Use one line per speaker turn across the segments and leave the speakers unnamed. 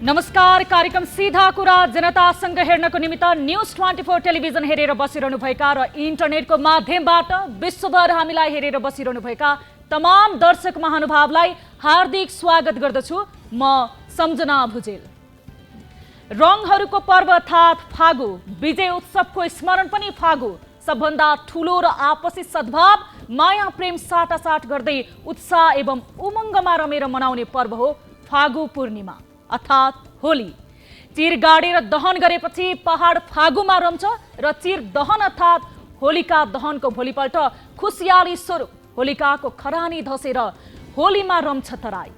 नमस्कार। कार्यक्रम सीधा कुरा जनतासँग हेर्नको निमित्त न्यूज 24 टेलिभिजन हेरेर बसिरहनु भएका र इन्टरनेटको माध्यमबाट विश्वभर हामीलाई हेरेर बसिरहनु भएका तमाम दर्शक महानुभावलाई हार्दिक स्वागत गर्दछु। म सम्झना भुजेल। रङहरूको पर्व अर्थात् फागु, विजय उत्सवको स्मरण पनि फागु, सबभन्दा ठूलो र आपसी सद्भाव माया प्रेम साटासाट गर्दै उत्साह एवं उमङ्गमा रमेर मनाउने पर्व हो फागु पूर्णिमा अर्थात् होली। चिर गाडेर दहन गरेपछि पहाड फागुमा रम्छ र चिर दहन अर्थात् होलिका दहनको भोलिपल्ट खुसियाली स्वरूप होलिकाको खरानी धसेर होलीमा रम्छ तराई।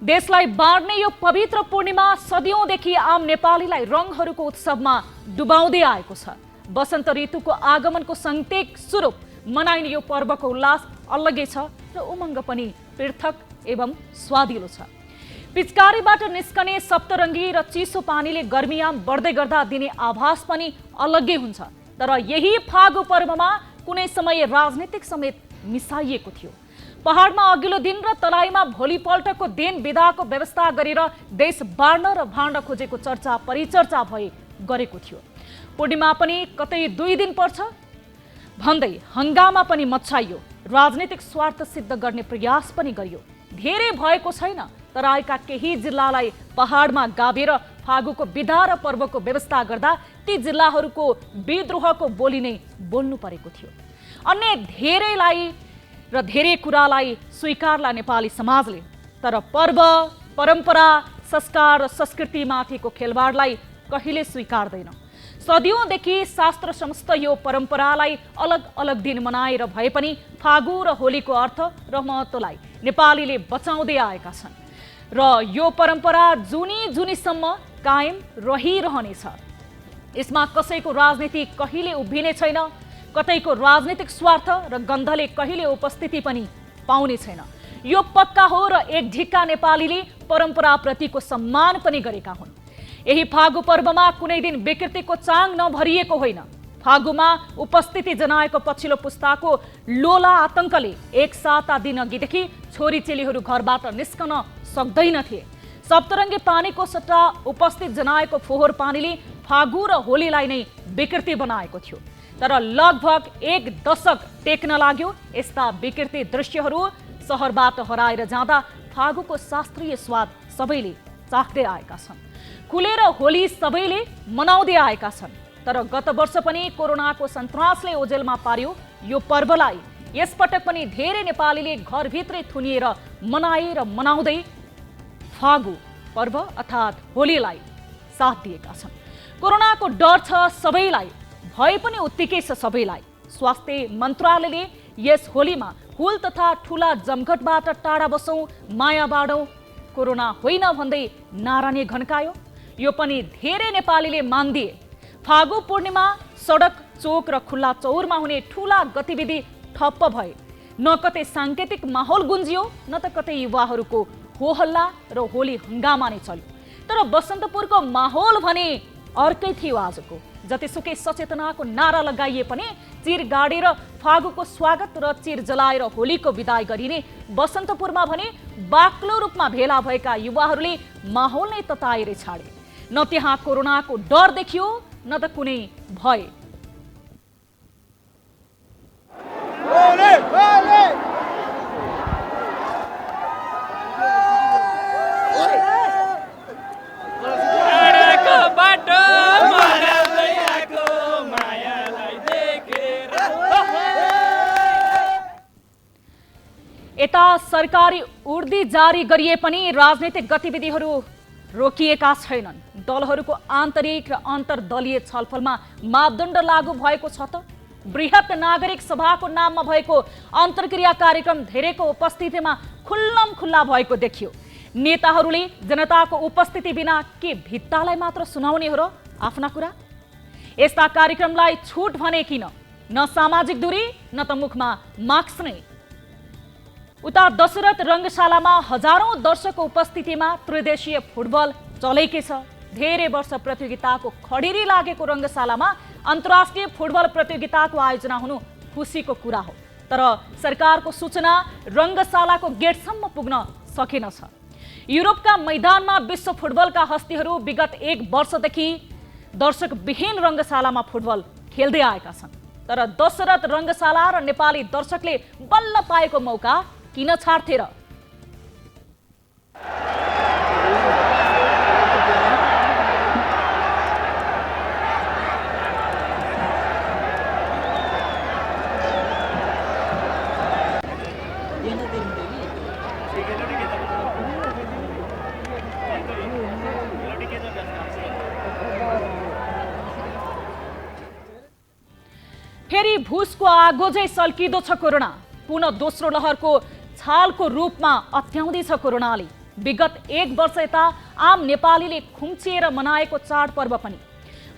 देशलाई बाँड्ने यो पवित्र पूर्णिमा सदियौंदेखि आम नेपालीलाई रङहरूको उत्सवमा डुबाउँदै आएको छ। वसन्त ऋतुको आगमनको संकेत स्वरूप मनाइने यो पर्वको उल्लास अलग्गै छ र उमङ्ग पनि पृथक एवं स्वादिलो छ। पिचकारीबाट निस्कने सप्तरङ्गी र चिसो पानीले गर्मीयाम बढ्दै गर्दा दिने आभास पनि अलग्गै हुन्छ। तर यही फागु पर्वमा कुनै समय राजनीतिक समेत मिसाइएको थियो। पहाडमा अघिल्लो दिन र तराईमा भोलिपल्टको दिन विदाको व्यवस्था गरेर देश बाँड्न र भाँड्न खोजेको चर्चा परिचर्चा गरेको थियो। पूर्णिमा पनि कतै 2 दिन पर्छ भन्दै हंगामा पनि मच्चाइयो। राजनीतिक स्वार्थ सिद्ध गर्ने प्रयास पनि गरियो। धेरै भएको छैन। तराईका केही जिल्लालाई पहाडमा गाभेर फागुको विदा र पर्वको व्यवस्था गर्दा ती जिल्लाहरूको विद्रोहको बोली नै बोल्नु परेको थियो। अन्य धेरै कुरालाई स्वीकारला नेपाली समाजले। तर पर्व, परम्परा, संस्कार र संस्कृति माथिको खेलवाडलाई कहिले स्वीकार्दैन। सदियौंदेखि शास्त्र समस्त यो परम्परालाई अलग अलग दिन मनाएर भए पनि फागु र होलीको अर्थ र महत्त्वलाई नेपालीले बचाउँदै आएका छन् र यो परम्परा जुनीसम्म कायम रहिरहनेछ। यसमा कसैको राजनीति कहिले उभिने छैन। कतैको राजनीतिक स्वार्थ र गन्धले कहिले उपस्थिति पनि पाउने छैन। यो पक्का हो र एक ढिक्का नेपालीले परम्पराप्रतिको सम्मान पनि गरेका हुन्। यही फागु पर्वमा कुनै दिन विकृतिको चाङ नभरिएको होइन। फागुमा उपस्थिति जनाएको पछिल्लो पुस्ताको लोला आतंकले एक साता दिन अघिदेखि छोरी चेलीहरू घरबाट निस्कन सक्दैनथे। सप्तरङ्गी पानीको सट्टा उपस्थित जनाएको फोहोर पानीले फागु र होलीलाई नै विकृति बनाएको थियो। तर लगभग 1 दशक टेक्न लाग्यो यस्ता विकृति दृश्यहरू सहरबाट हराएर जाँदा फागुको शास्त्रीय स्वाद सबैले चाख्दै आएका छन्। खुलेर होली सबैले मनाउँदै आएका छन्। तर गत वर्ष पनि कोरोनाको सन्तासले ओझेलमा पार्यो यो पर्वलाई। यसपटक पनि धेरै नेपालीले घरभित्रै थुनिएर मनाउँदै फागु पर्व अर्थात् होलीलाई साथ दिएका छन्। कोरोनाको डर छ सबैलाई, भए पनि उत्तिकै छ सबैलाई। स्वास्थ्य मन्त्रालयले यस होलीमा हुल तथा ठूला जमघटबाट टाढा बसौं, माया बाँडौं, कोरोना होइन भन्दै नारा नै घन्कायो। यो पनि धेरै नेपालीले मानिदिए। फागु पूर्णिमा सडक, चोक र खुल्ला चौरमा हुने ठूला गतिविधि ठप्प भए। न कतै सांकेतिक माहौल गुन्जियो, न त कतै युवाहरूको होहल्ला र होली हंगामा नै चल्यो। तर बसन्तपुरको माहौल भने अर्कै थियो आजको। जतिसुकै सचेतनाको नारा लगाइए पनि चिर गाडेर फागुको स्वागत र चिर जलाएर होलीको विदाई गरिने बसन्तपुरमा भने बाक्लो रूपमा भेला भएका युवाहरूले माहौल नै तताएर छाडे। न त्यहाँ कोरोनाको डर देखियो न त कुनै भय। यता सरकारी उर्दी जारी गरिए पनि राजनीतिक गतिविधिहरू रोकिएका छैनन्। दलहरूको आन्तरिक र अन्तर्दलीय छलफलमा मापदण्ड लागू भएको छ त। बृहत नागरिक सभाको नाममा भएको अन्तर्क्रिया कार्यक्रम धेरैको उपस्थितिमा खुल्ला भएको देखियो। नेताहरूले जनताको उपस्थिति बिना के भित्तालाई मात्र सुनाउने हो र आफ्ना कुरा? यस्ता कार्यक्रमलाई छुट भने किन? न सामाजिक दूरी न त मुखमा मास्क नै। उता दशरथ रङ्गशालामा हजारौं दर्शकको उपस्थितिमा त्रिदेशीय फुटबल चलेकै छ। धेरै वर्ष प्रतियोगिताको खडेरी लागेको रङ्गशालामा अन्तर्राष्ट्रिय फुटबल प्रतियोगिताको आयोजना हुनु खुसीको कुरा हो। तर सरकारको सूचना रङ्गशालाको गेटसम्म पुग्न सकेन छ। युरोपका मैदानमा विश्व फुटबलका हस्तीहरू विगत 1 वर्षदेखि दर्शकविहीन रङ्गशालामा फुटबल खेल्दै आएका छन्। तर दशरथ रङ्गशाला र नेपाली दर्शकले बल्ल पाएको मौका किन छाड्थे र? फेरि भुसको आगो झै सल्किँदो छ कोरोना। पुनः दोस्रो लहरको छालको रूपमा अत्याउँदैछ कोरोनाले। विगत 1 वर्ष यता आम नेपालीले खुम्चिएर मनाएको चाडपर्व पनि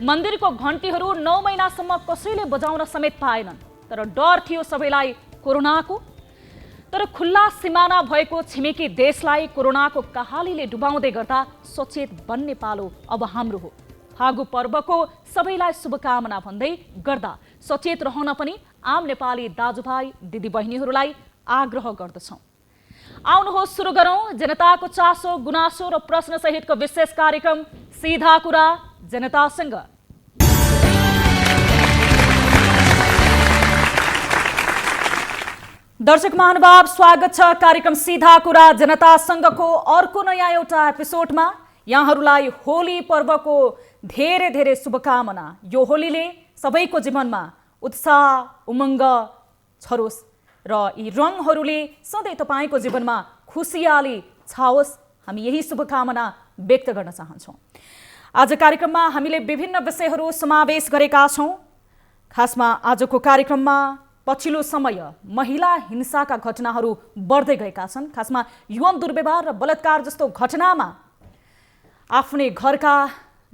मन्दिरको घन्टीहरू 9 महिनासम्म कसैले बजाउन समेत पाएनन्। तर डर थियो सबैलाई कोरोनाको। तर खुल्ला सिमाना भएको छिमेकी देशलाई कोरोनाको कहालीले डुबाउँदै गर्दा सचेत बन्ने पालो अब हाम्रो हो। फागु पर्वको सबैलाई शुभकामना भन्दै गर्दा सचेत रहन पनि आम नेपाली दाजुभाइ दिदीबहिनीहरूलाई आग्रह गर्दछौँ। आउनुहोस् सुरु गरौँ जनताको चासो गुनासो र प्रश्न सहितको विशेष कार्यक्रम सीधा कुरा जनतासँग। दर्शक महानुभाव, स्वागत छ कार्यक्रम सीधा कुरा जनतासँगको अर्को नयाँ एउटा एपिसोडमा। यहाँहरूलाई होली पर्वको धेरै शुभकामना। यो होलीले सबैको जीवनमा उत्साह उमङ्ग छरोस् र यी रङहरूले सधैँ तपाईँको जीवनमा खुसियाली छाओस्, हामी यही शुभकामना व्यक्त गर्न चाहन्छौँ। आज कार्यक्रममा हामीले विभिन्न विषयहरू समावेश गरेका छौँ। खासमा आजको कार्यक्रममा पछिल्लो समय महिला हिंसाका घटनाहरू बढ्दै गएका छन्। खासमा यौन दुर्व्यवहार र बलात्कार जस्तो घटनामा आफ्नै घरका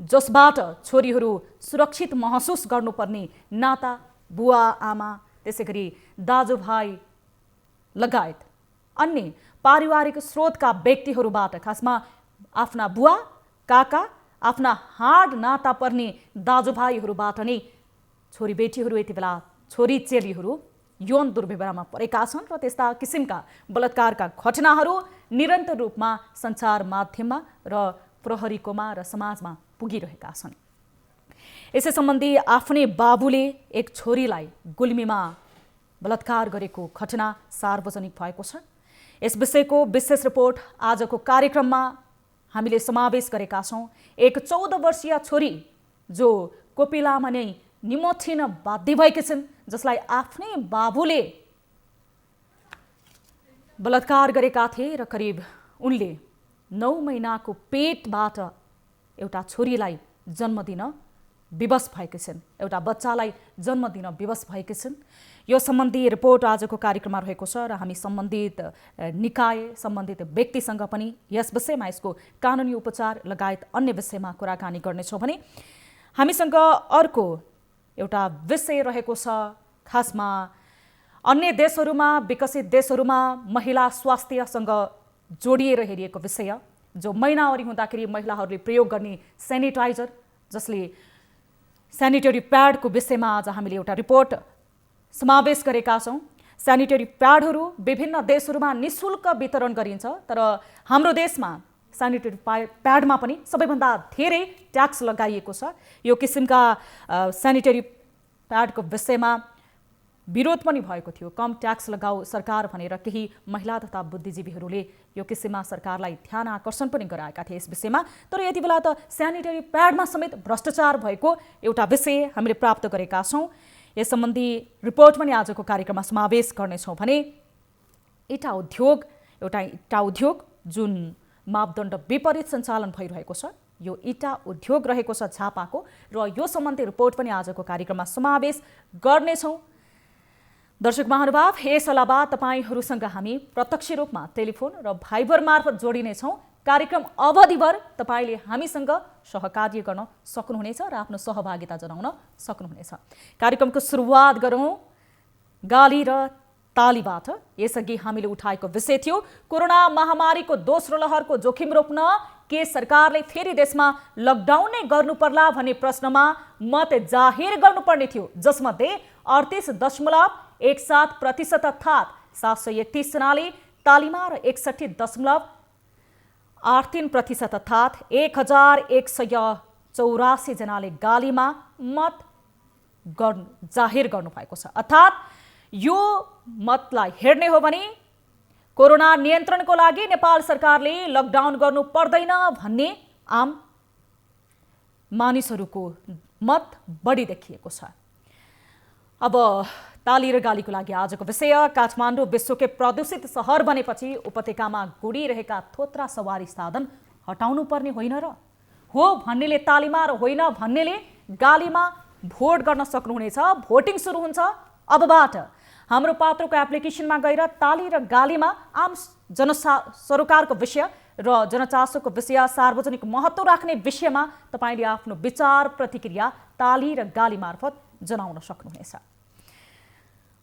जसबाट छोरीहरू सुरक्षित महसुस गर्नुपर्ने नाता, बुवा आमा, त्यसैगरी दाजुभाइ लगायत अन्य पारिवारिक स्रोतका व्यक्तिहरूबाट, खासमा आफ्ना बुवा काका, आफ्ना हाड नाता पर्ने दाजुभाइहरूबाट नै छोरीबेटीहरू यति बेला छोरी चेलीहरू यौन दुर्व्यवहारमा परेका छन् र त्यस्ता किसिमका बलात्कारका घटनाहरू निरन्तर रूपमा सञ्चार माध्यममा र प्रहरीकोमा र समाजमा पुगिरहेका छन्। यसै सम्बन्धी आफ्नै बाबुले एक छोरीलाई गुल्मीमा बलात्कार गरेको घटना सार्वजनिक भएको छ। यस विषयको विशेष रिपोर्ट आजको कार्यक्रममा हामीले समावेश गरेका छौँ। एक 14 वर्षीय छोरी जो कोपिलामा नै निमोठिन बाध्य भएकी छिन्, जसलाई आफ्नै बाबुले बलात्कार गरेका थिए र करिब उनले 9 महिनाको पेटबाट एउटा छोरीलाई जन्म दिन विवश भएकी छिन्, एउटा बच्चालाई जन्म दिन विवश भएकी छिन्। यो सम्बन्धी रिपोर्ट आजको कार्यक्रममा रहेको छ र हामी सम्बन्धित निकाय, सम्बन्धित व्यक्तिसँग पनि यस विषयमा, यसको कानुनी उपचार लगायत अन्य विषयमा कुराकानी गर्नेछौँ भने हामीसँग अर्को एउटा विषय रहेको छ। खासमा अन्य देशहरूमा, विकसित देशहरूमा महिला स्वास्थ्यसँग जोडिएर हेरिएको विषय, जो महिनावरी हुँदाखेरि महिलाहरूले प्रयोग गर्ने सेनिटाइजर, जसले सेनिटरी प्याडको विषयमा आज हामीले एउटा रिपोर्ट समावेश गरेका छौँ। सेनिटरी प्याडहरू विभिन्न देशहरूमा निःशुल्क वितरण गरिन्छ, तर हाम्रो देशमा सेनिटरी प्याडमा पनि सबैभन्दा धेरै ट्याक्स लगाइएको छ। यो किसिमका सेनिटरी प्याडको विषयमा विरोध पनि भएको थियो। कम ट्याक्स लगाऊ सरकार भनेर केही महिला तथा बुद्धिजीवीहरूले यो किसिममा सरकारलाई ध्यान आकर्षण पनि गराएका थिए यस विषयमा। तर यति बेला त सेनिटरी प्याडमा समेत भ्रष्टाचार भएको एउटा विषय हामीले प्राप्त गरेका छौँ। यस सम्बन्धी रिपोर्ट पनि आजको कार्यक्रममा समावेश गर्नेछौँ भने इटा उद्योग जुन मापदण्ड विपरीत सञ्चालन भइरहेको छ, यो इटा उद्योग रहेको छ झापाको, र यो सम्बन्धी रिपोर्ट पनि आजको कार्यक्रममा समावेश गर्नेछौँ। दर्शक महानुभाव, यस अलावा तपाईहरूसँग हामी प्रत्यक्ष रूपमा टेलिफोन र भाइबर मार्फत जोडिनेछौँ। कार्यक्रम अवधिभर तपाईँले हामीसँग सहकार्य गर्न सक्नुहुनेछ र आफ्नो सहभागिता जनाउन सक्नुहुनेछ। कार्यक्रमको सुरुवात गरौँ गाली र तालीबाट। यसअघि हामीले उठाएको विषय थियो कोरोना महामारीको दोस्रो लहरको जोखिम रोक्न के सरकारले फेरि देशमा लकडाउन नै गर्नुपर्ला भन्ने प्रश्नमा मत जाहेर गर्नुपर्ने थियो, जसमध्ये 38.17% अर्थात् 731 जनाले तालीमा र 61.9% 8.3% अर्थात् 1184 जनाले गालीमा मत जाहेर गर्नुभएको छ। अर्थात् यो मतलाई हेर्ने हो भने कोरोना नियन्त्रणको लागि नेपाल सरकारले लकडाउन गर्नु पर्दैन भन्ने आम मानिसहरूको मत बढी देखिएको छ। अब ताली र गालीको लागि आजको विषय काठमाडौँ विश्वकै प्रदूषित सहर बनेपछि उपत्यकामा गुडिरहेका थोत्रा सवारी साधन हटाउनु पर्ने होइन र? हो भन्नेले तालीमा र होइन भन्नेले गालीमा भोट गर्न सक्नुहुनेछ। भोटिङ सुरु हुन्छ अबबाट। हाम्रो पात्रोको एप्लिकेसनमा गएर ताली र गालीमा आम सरोकारको विषय र जनचासोको विषय, सार्वजनिक महत्त्व राख्ने विषयमा तपाईँले आफ्नो विचार प्रतिक्रिया ताली र गाली मार्फत जनाउन सक्नुहुनेछ।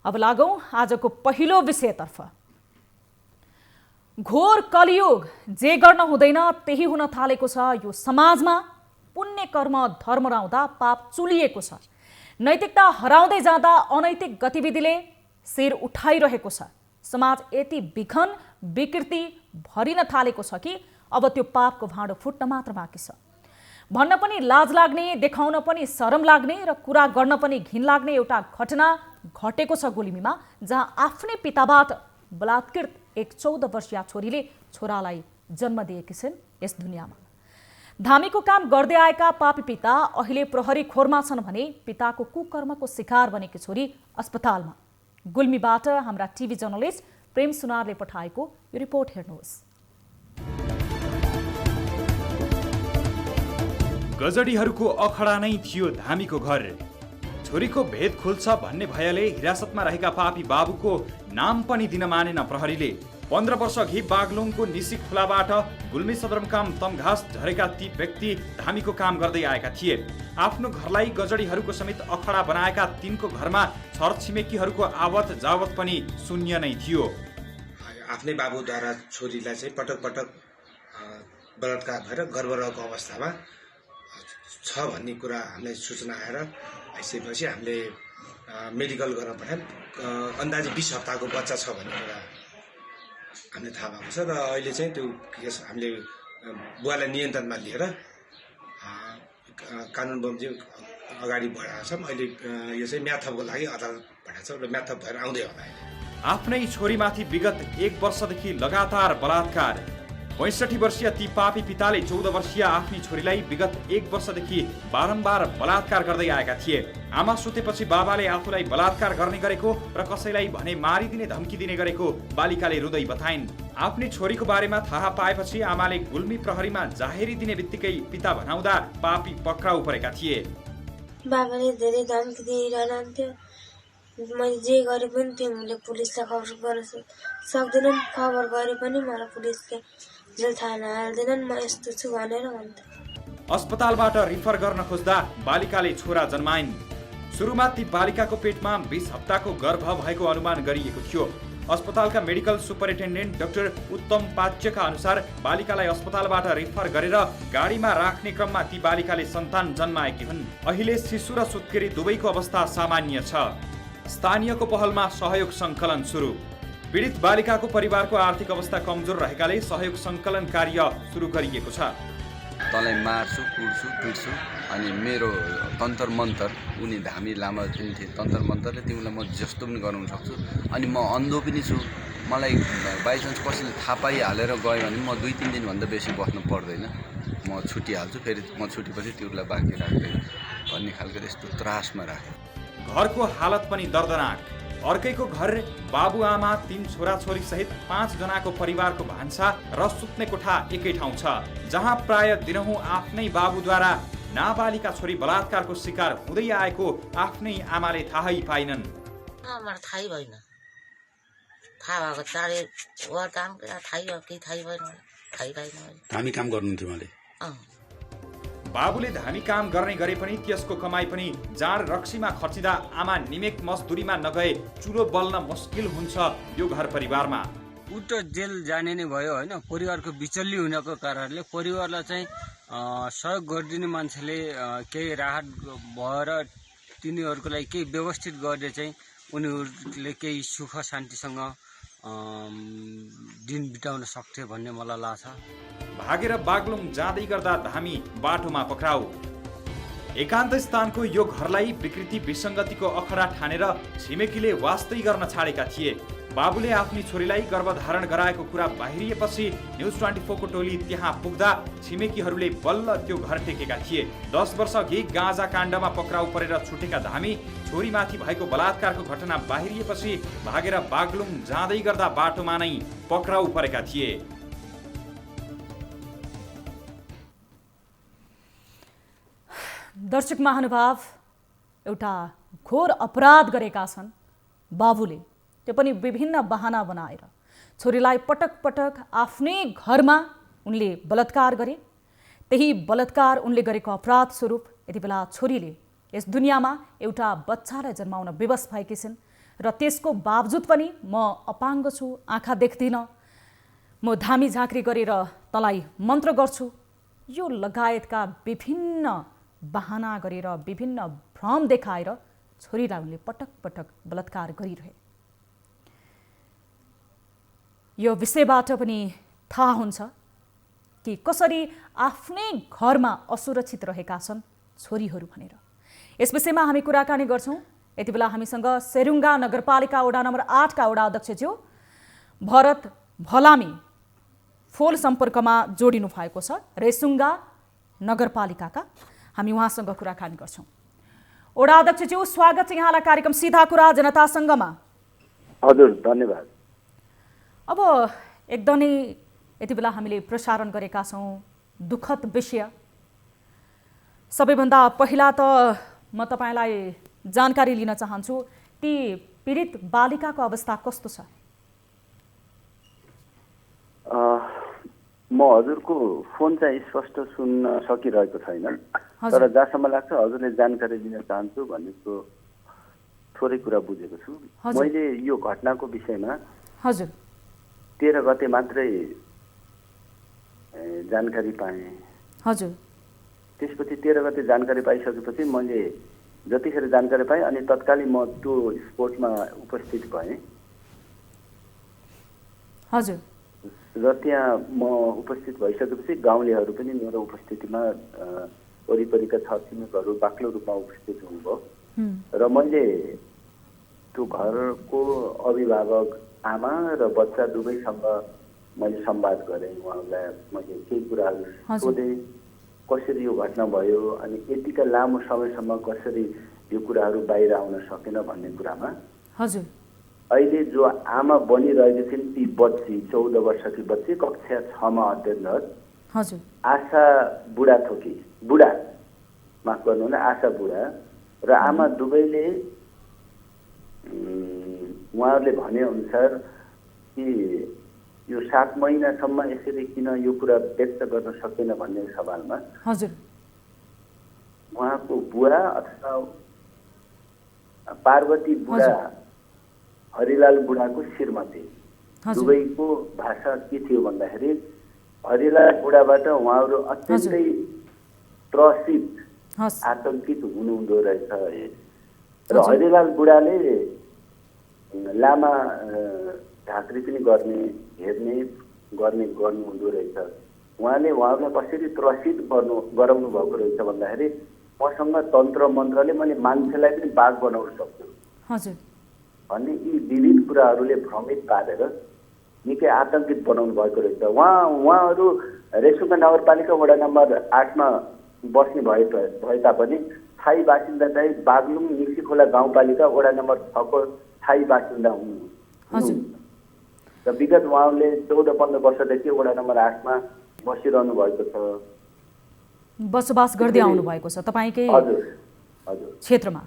अब लागौं आजको पहिलो विषयतर्फ। घोर कलियुग, जे गर्न हुँदैन त्यही हुन थालेको छ। यो समाजमा पुण्य कर्म धर्मराउँदा पाप चुलिएको छ। नैतिकता हराउँदै जाँदा अनैतिक गतिविधिले शिर उठाइरहेको छ। समाज यति विघन विकृति भरिन थालेको छ कि अब त्यो पापको भाँडो फुट्न मात्र बाँकी छ। भन्न पनि लाज लाग्ने, देखाउन पनि शरम लाग्ने र कुरा गर्न पनि घिन लाग्ने एउटा घटना घटेको छ गुल्मीमा, जहाँ आफ्नै पिताबाट बलात्कृत एक 14 वर्षीय छोरीले छोरालाई जन्म दिएकी छिन्। यस दुनियाँमा धामीको काम गर्दै आएका पापी पिता अहिले प्रहरी खोरमा छन् भने पिताको कुकर्मको शिकार बनेकी छोरी अस्पतालमा। गुल्मीबाट हाम्रा टिभी जर्नलिस्ट प्रेम सुनारले पठाएको यो रिपोर्ट हेर्नुहोस्।
गजडीहरूको अखडा नै थियो धामीको घर। छोरीको भेद खुल्छ भन्ने भयले हिरासतमा रहेका पापी बाबुको नाम पनि दिन मानेन प्रहरीले। 15 वर्ष अघि बागलुङको निसी खुलाबाट गुल्मी सदरमुकाम तमघास झरेका ती व्यक्ति धामीको काम गर्दै आएका थिए। आफ्नो घरलाई गजडीहरूको समेत अखडा बनाएका तिनको घरमा छरछिमेकीहरूको आवत जावत पनि शून्य नै थियो।
आफ्नै बाबुद्वारा छोरीलाई चाहिँ पटक पटक बलात्कार भएर गर्भरहेको अवस्थामा छ भन्ने कुरा हामीलाई सूचना आएर आइसकेपछि हामीले मेडिकल गर्न पठायौँ। अन्दाज 20 हप्ताको बच्चा छ भन्ने कुरा हामीले थाहा भएको छ र अहिले चाहिँ त्यो केस हामीले बुवालाई नियन्त्रणमा लिएर कानुन बमोजिम अगाडि बढाएको छौँ। अहिले यो चाहिँ म्याथपको लागि अदालत पठाएको छ र म्याथप भएर आउँदै होला।
आफ्नै छोरीमाथि विगत 1 वर्षदेखि लगातार बलात्कार। 65 वर्षीय ती पापी पिताले 14 वर्षीय आफ्नी छोरीलाई विगत 1 वर्षदेखि बारम्बार बलात्कार गर्दै आएका थिए। आमा सुतेपछि बाबाले आफूलाई बलात्कार गर्ने गरेको र कसैलाई भने मारिदिने धम्की दिने गरेको बालिकाले रुँदै बताइन्। आफ्नी छोरीको बारेमा थाहा पाएपछि आमाले गुल्मी प्रहरीमा जाहेरी दिने बित्तिकै पिता भनाउँदा पापी पक्राउ परेका थिए।
बाबाले धेरै धम्की दिइरहन्थ्यो। मैले जे गरे पनि त्यो मैले पुलिसलाई खबर गर्न सक्दिनँ। खबर गरे पनि मलाई पुलिसले जेल थाना हाल्दैनन्, म यस्तो छु भनेर भन्थे।
अस्पतालबाट रिफर गर्न खोज्दा बालिकाले छोरा जन्माइन्। सुरुमा ती बालिकाको पेटमा 20 हप्ताको गर्भ भएको अनुमान गरिएको थियो। अस्पतालका मेडिकल सुपरिन्टेन्डेन्ट डाक्टर उत्तम पाच्यका अनुसार बालिकालाई अस्पतालबाट रिफर गरेर गाडीमा राख्ने क्रममा ती बालिकाले सन्तान जन्माएकी हुन्। अहिले शिशु र सुत्केरी दुवैको अवस्था सामान्य छ। स्थानीयको पहलमा सहयोग सङ्कलन सुरु। पीडित बालिकाको परिवारको आर्थिक अवस्था कमजोर रहेकाले सहयोग सङ्कलन कार्य सुरु गरिएको छ।
तँलाई मार्छु, कुट्छु, पिट्छु, अनि मेरो तन्तर मन्तर, उनी धामी लामा जुन थिए तन्तर मन्तरले तिमीलाई म जस्तो पनि गराउन सक्छु। अनि म अन्धो पनि छु। मलाई बाइचान्स कसैले थाहा पाइहालेर गयो भने म 2-3 दिनभन्दा बेसी बस्नु पर्दैन। म छुटिहाल्छु, फेरि म छुटेपछि तिमीलाई बाँकी राख्दैन भन्ने खालको यस्तो त्रासमा राख्यो।
घरको हालत पनि दर्दनाक। अर्कैको घर बाबुआमा 3 छोराछोरी सहित 5 जनाको परिवारको भान्सा र सुत्ने कोठा एकै ठाउँ छ, जहाँ प्राय दिनहुँ आफ्नै बाबुद्वारा नाबालिका छोरी बलात्कारको शिकार हुँदै आएको आफ्नै आमाले थाहै पाइनन्।
मलाई थाहै भएन। थाहा भएको चाँडै वा काम थाहै भयो, केही थाहै भएन, थाहै पाइनँ।
हामी काम गर्नुहुन्थ्यो मैले।
बाबुले धामी काम गर्ने गरे पनि त्यसको कमाई पनि जाँड रक्सीमा खर्चिँदा आमा निमेक मजदुरीमा नगए चुलो बल्न मुस्किल हुन्छ यो घर परिवारमा।
उल्टो जेल जाने नै भयो होइन। परिवारको बिचल्ली हुनको कारणले परिवारलाई चाहिँ सहयोग गरिदिने मान्छेले केही राहत भएर तिनीहरूको लागि केही व्यवस्थित गर्ने चाहिँ उनीहरूले केही सुख शान्तिसँग दिन बिताउन सक्थे भन्ने मलाई लाग्छ।
भागेर बागलुङ जाँदै गर्दा धामी बाटोमा पक्राउ। एकान्त स्थानको यो घरलाई विकृति विसङ्गतिको अखडा ठानेर छिमेकीले वास्तै गर्न छाडेका थिए। बाबुले आफ्नी छोरीलाई गर्भधारण गराएको कुरा बाहिरिएपछि न्युज 24 को टोली त्यहाँ पुग्दा छिमेकीहरूले बल्ल त्यो घर टेकेका थिए। 10 वर्ष अघि गाँजा काण्डमा पक्राउ परेर छुटेका धामी छोरीमाथि भएको बलात्कारको घटना बाहिरिएपछि भागेर बागलुङ जाँदै गर्दा बाटोमा नै पक्राउ परेका थिए।
दर्शक महानुभाव, एउटा घोर अपराध गरेका छन् बाबुले, त्यो पनि विभिन्न बहाना बनाएर। छोरीलाई पटक पटक आफ्नै घरमा उनले बलात्कार गरे। त्यही बलात्कार उनले गरेको अपराध स्वरूप यति बेला छोरीले यस दुनियाँमा एउटा बच्चालाई जन्माउन विवश भएकी छिन् र त्यसको बावजुद पनि म अपाङ्ग छु, आँखा देख्दिनँ, म धामी झाँक्री गरेर तँलाई मन्त्र गर्छु, यो लगायतका विभिन्न बहाना गरेर विभिन्न भ्रम देखाएर छोरीलाई उनले पटक पटक बलात्कार गरिरहे। यो विषयबाट पनि थाहा हुन्छ कि कसरी आफ्नै घरमा असुरक्षित रहेका छन् छोरीहरू भनेर। यस विषयमा हामी कुराकानी गर्छौँ। यति बेला हामीसँग सेरुङ्गा नगरपालिका वडा नम्बर 8 का वडा अध्यक्षज्यू भरत भलामी फोन सम्पर्कमा जोडिनु भएको छ, रेसुङ्गा नगरपालिकाका। हामी उहाँसँग कुराकानी गर्छौँ। वडा अध्यक्षज्यू, स्वागत छ यहाँलाई कार्यक्रम सीधा कुरा जनतासँगमा।
हजुर, धन्यवाद।
अब एकदमै यति बेला हामीले प्रसारण गरेका छौँ दुःखद विषय। सबैभन्दा पहिला त म तपाईँलाई जानकारी लिन चाहन्छु, ती पीडित बालिकाको अवस्था कस्तो छ?
म हजुरको फोन चाहिँ स्पष्ट सुन्न सकिरहेको छैन, तर जहाँसम्म लाग्छ हजुरले जानकारी दिन चाहन्छु भनेको थोरै कुरा बुझेको छु। मैले यो घटनाको विषयमा
हजुर
13 गते मात्रै जानकारी पाएँ।
हजुर,
त्यसपछि 13 गते जानकारी पाइसकेपछि मैले जतिखेर जानकारी पाएँ अनि तत्कालै म त्यो स्पोर्टमा उपस्थित भएँ।
हजुर,
र त्यहाँ म उपस्थित भइसकेपछि गाउँलेहरू पनि मेरो उपस्थितिमा वरिपरिका छरछिमेकहरू बाक्लो रूपमा उपस्थित हुनुभयो र मैले त्यो घरको अभिभावक आमा र बच्चा दुवैसँग मैले संवाद गरेँ। उहाँलाई मैले केही कुराहरू सोधेँ, कसरी यो घटना भयो अनि यतिका लामो समयसम्म कसरी यो कुराहरू बाहिर आउन सकेन भन्ने कुरामा।
हजुर,
अहिले जो आमा बनिरहेकी थिइन् ती बच्ची 14 वर्षकी बच्ची कक्षा 6 मा अध्ययनरत
हजुर,
आशा बुढा थोकी, बुढा माफ गर्नुहुन, आशा बुढा र आमा दुवैले उहाँहरूले भने अनुसार कि यो 7 महिनासम्म यसरी किन यो कुरा व्यक्त गर्न सकेन भन्ने सवालमा
हजुर,
उहाँको बुवा अथवा पार्वती बुढा हरिलाल बुढाको श्रीमती दुवैको भाषा के थियो भन्दाखेरि हरिलाल बुढाबाट उहाँहरू अत्यन्तै त्रसित आतंकित हुनुहुँदो रहेछ र हरिलाल बुढाले लामा झाँक्री पनि गर्नुहुँदो रहेछ। उहाँहरूलाई कसरी त्रसित गराउनु भएको रहेछ भन्दाखेरि मसँग तन्त्र मन्त्रले मैले मान्छेलाई पनि बाघ बनाउन सक्छु भन्ने यी विविध कुराहरूले भ्रमित पारेर निकै आतंकित बनाउनु भएको रहेछ। उहाँहरू रेसुङ्गा नगरपालिका वडा नम्बर 8 मा बस्ने भए तापनि स्थायी बासिन्दा चाहिँ बागलुङ निसीखोला गाउँपालिका वडा नम्बर 6 को स्थायी बासिन्दा हुनु र विगत उहाँले 14-15 वर्षदेखि वडा नम्बर 8 मा बसिरहनु भएको छ,
बसोबास गर्दै आउनु भएको छ तपाईँकै क्षेत्रमा।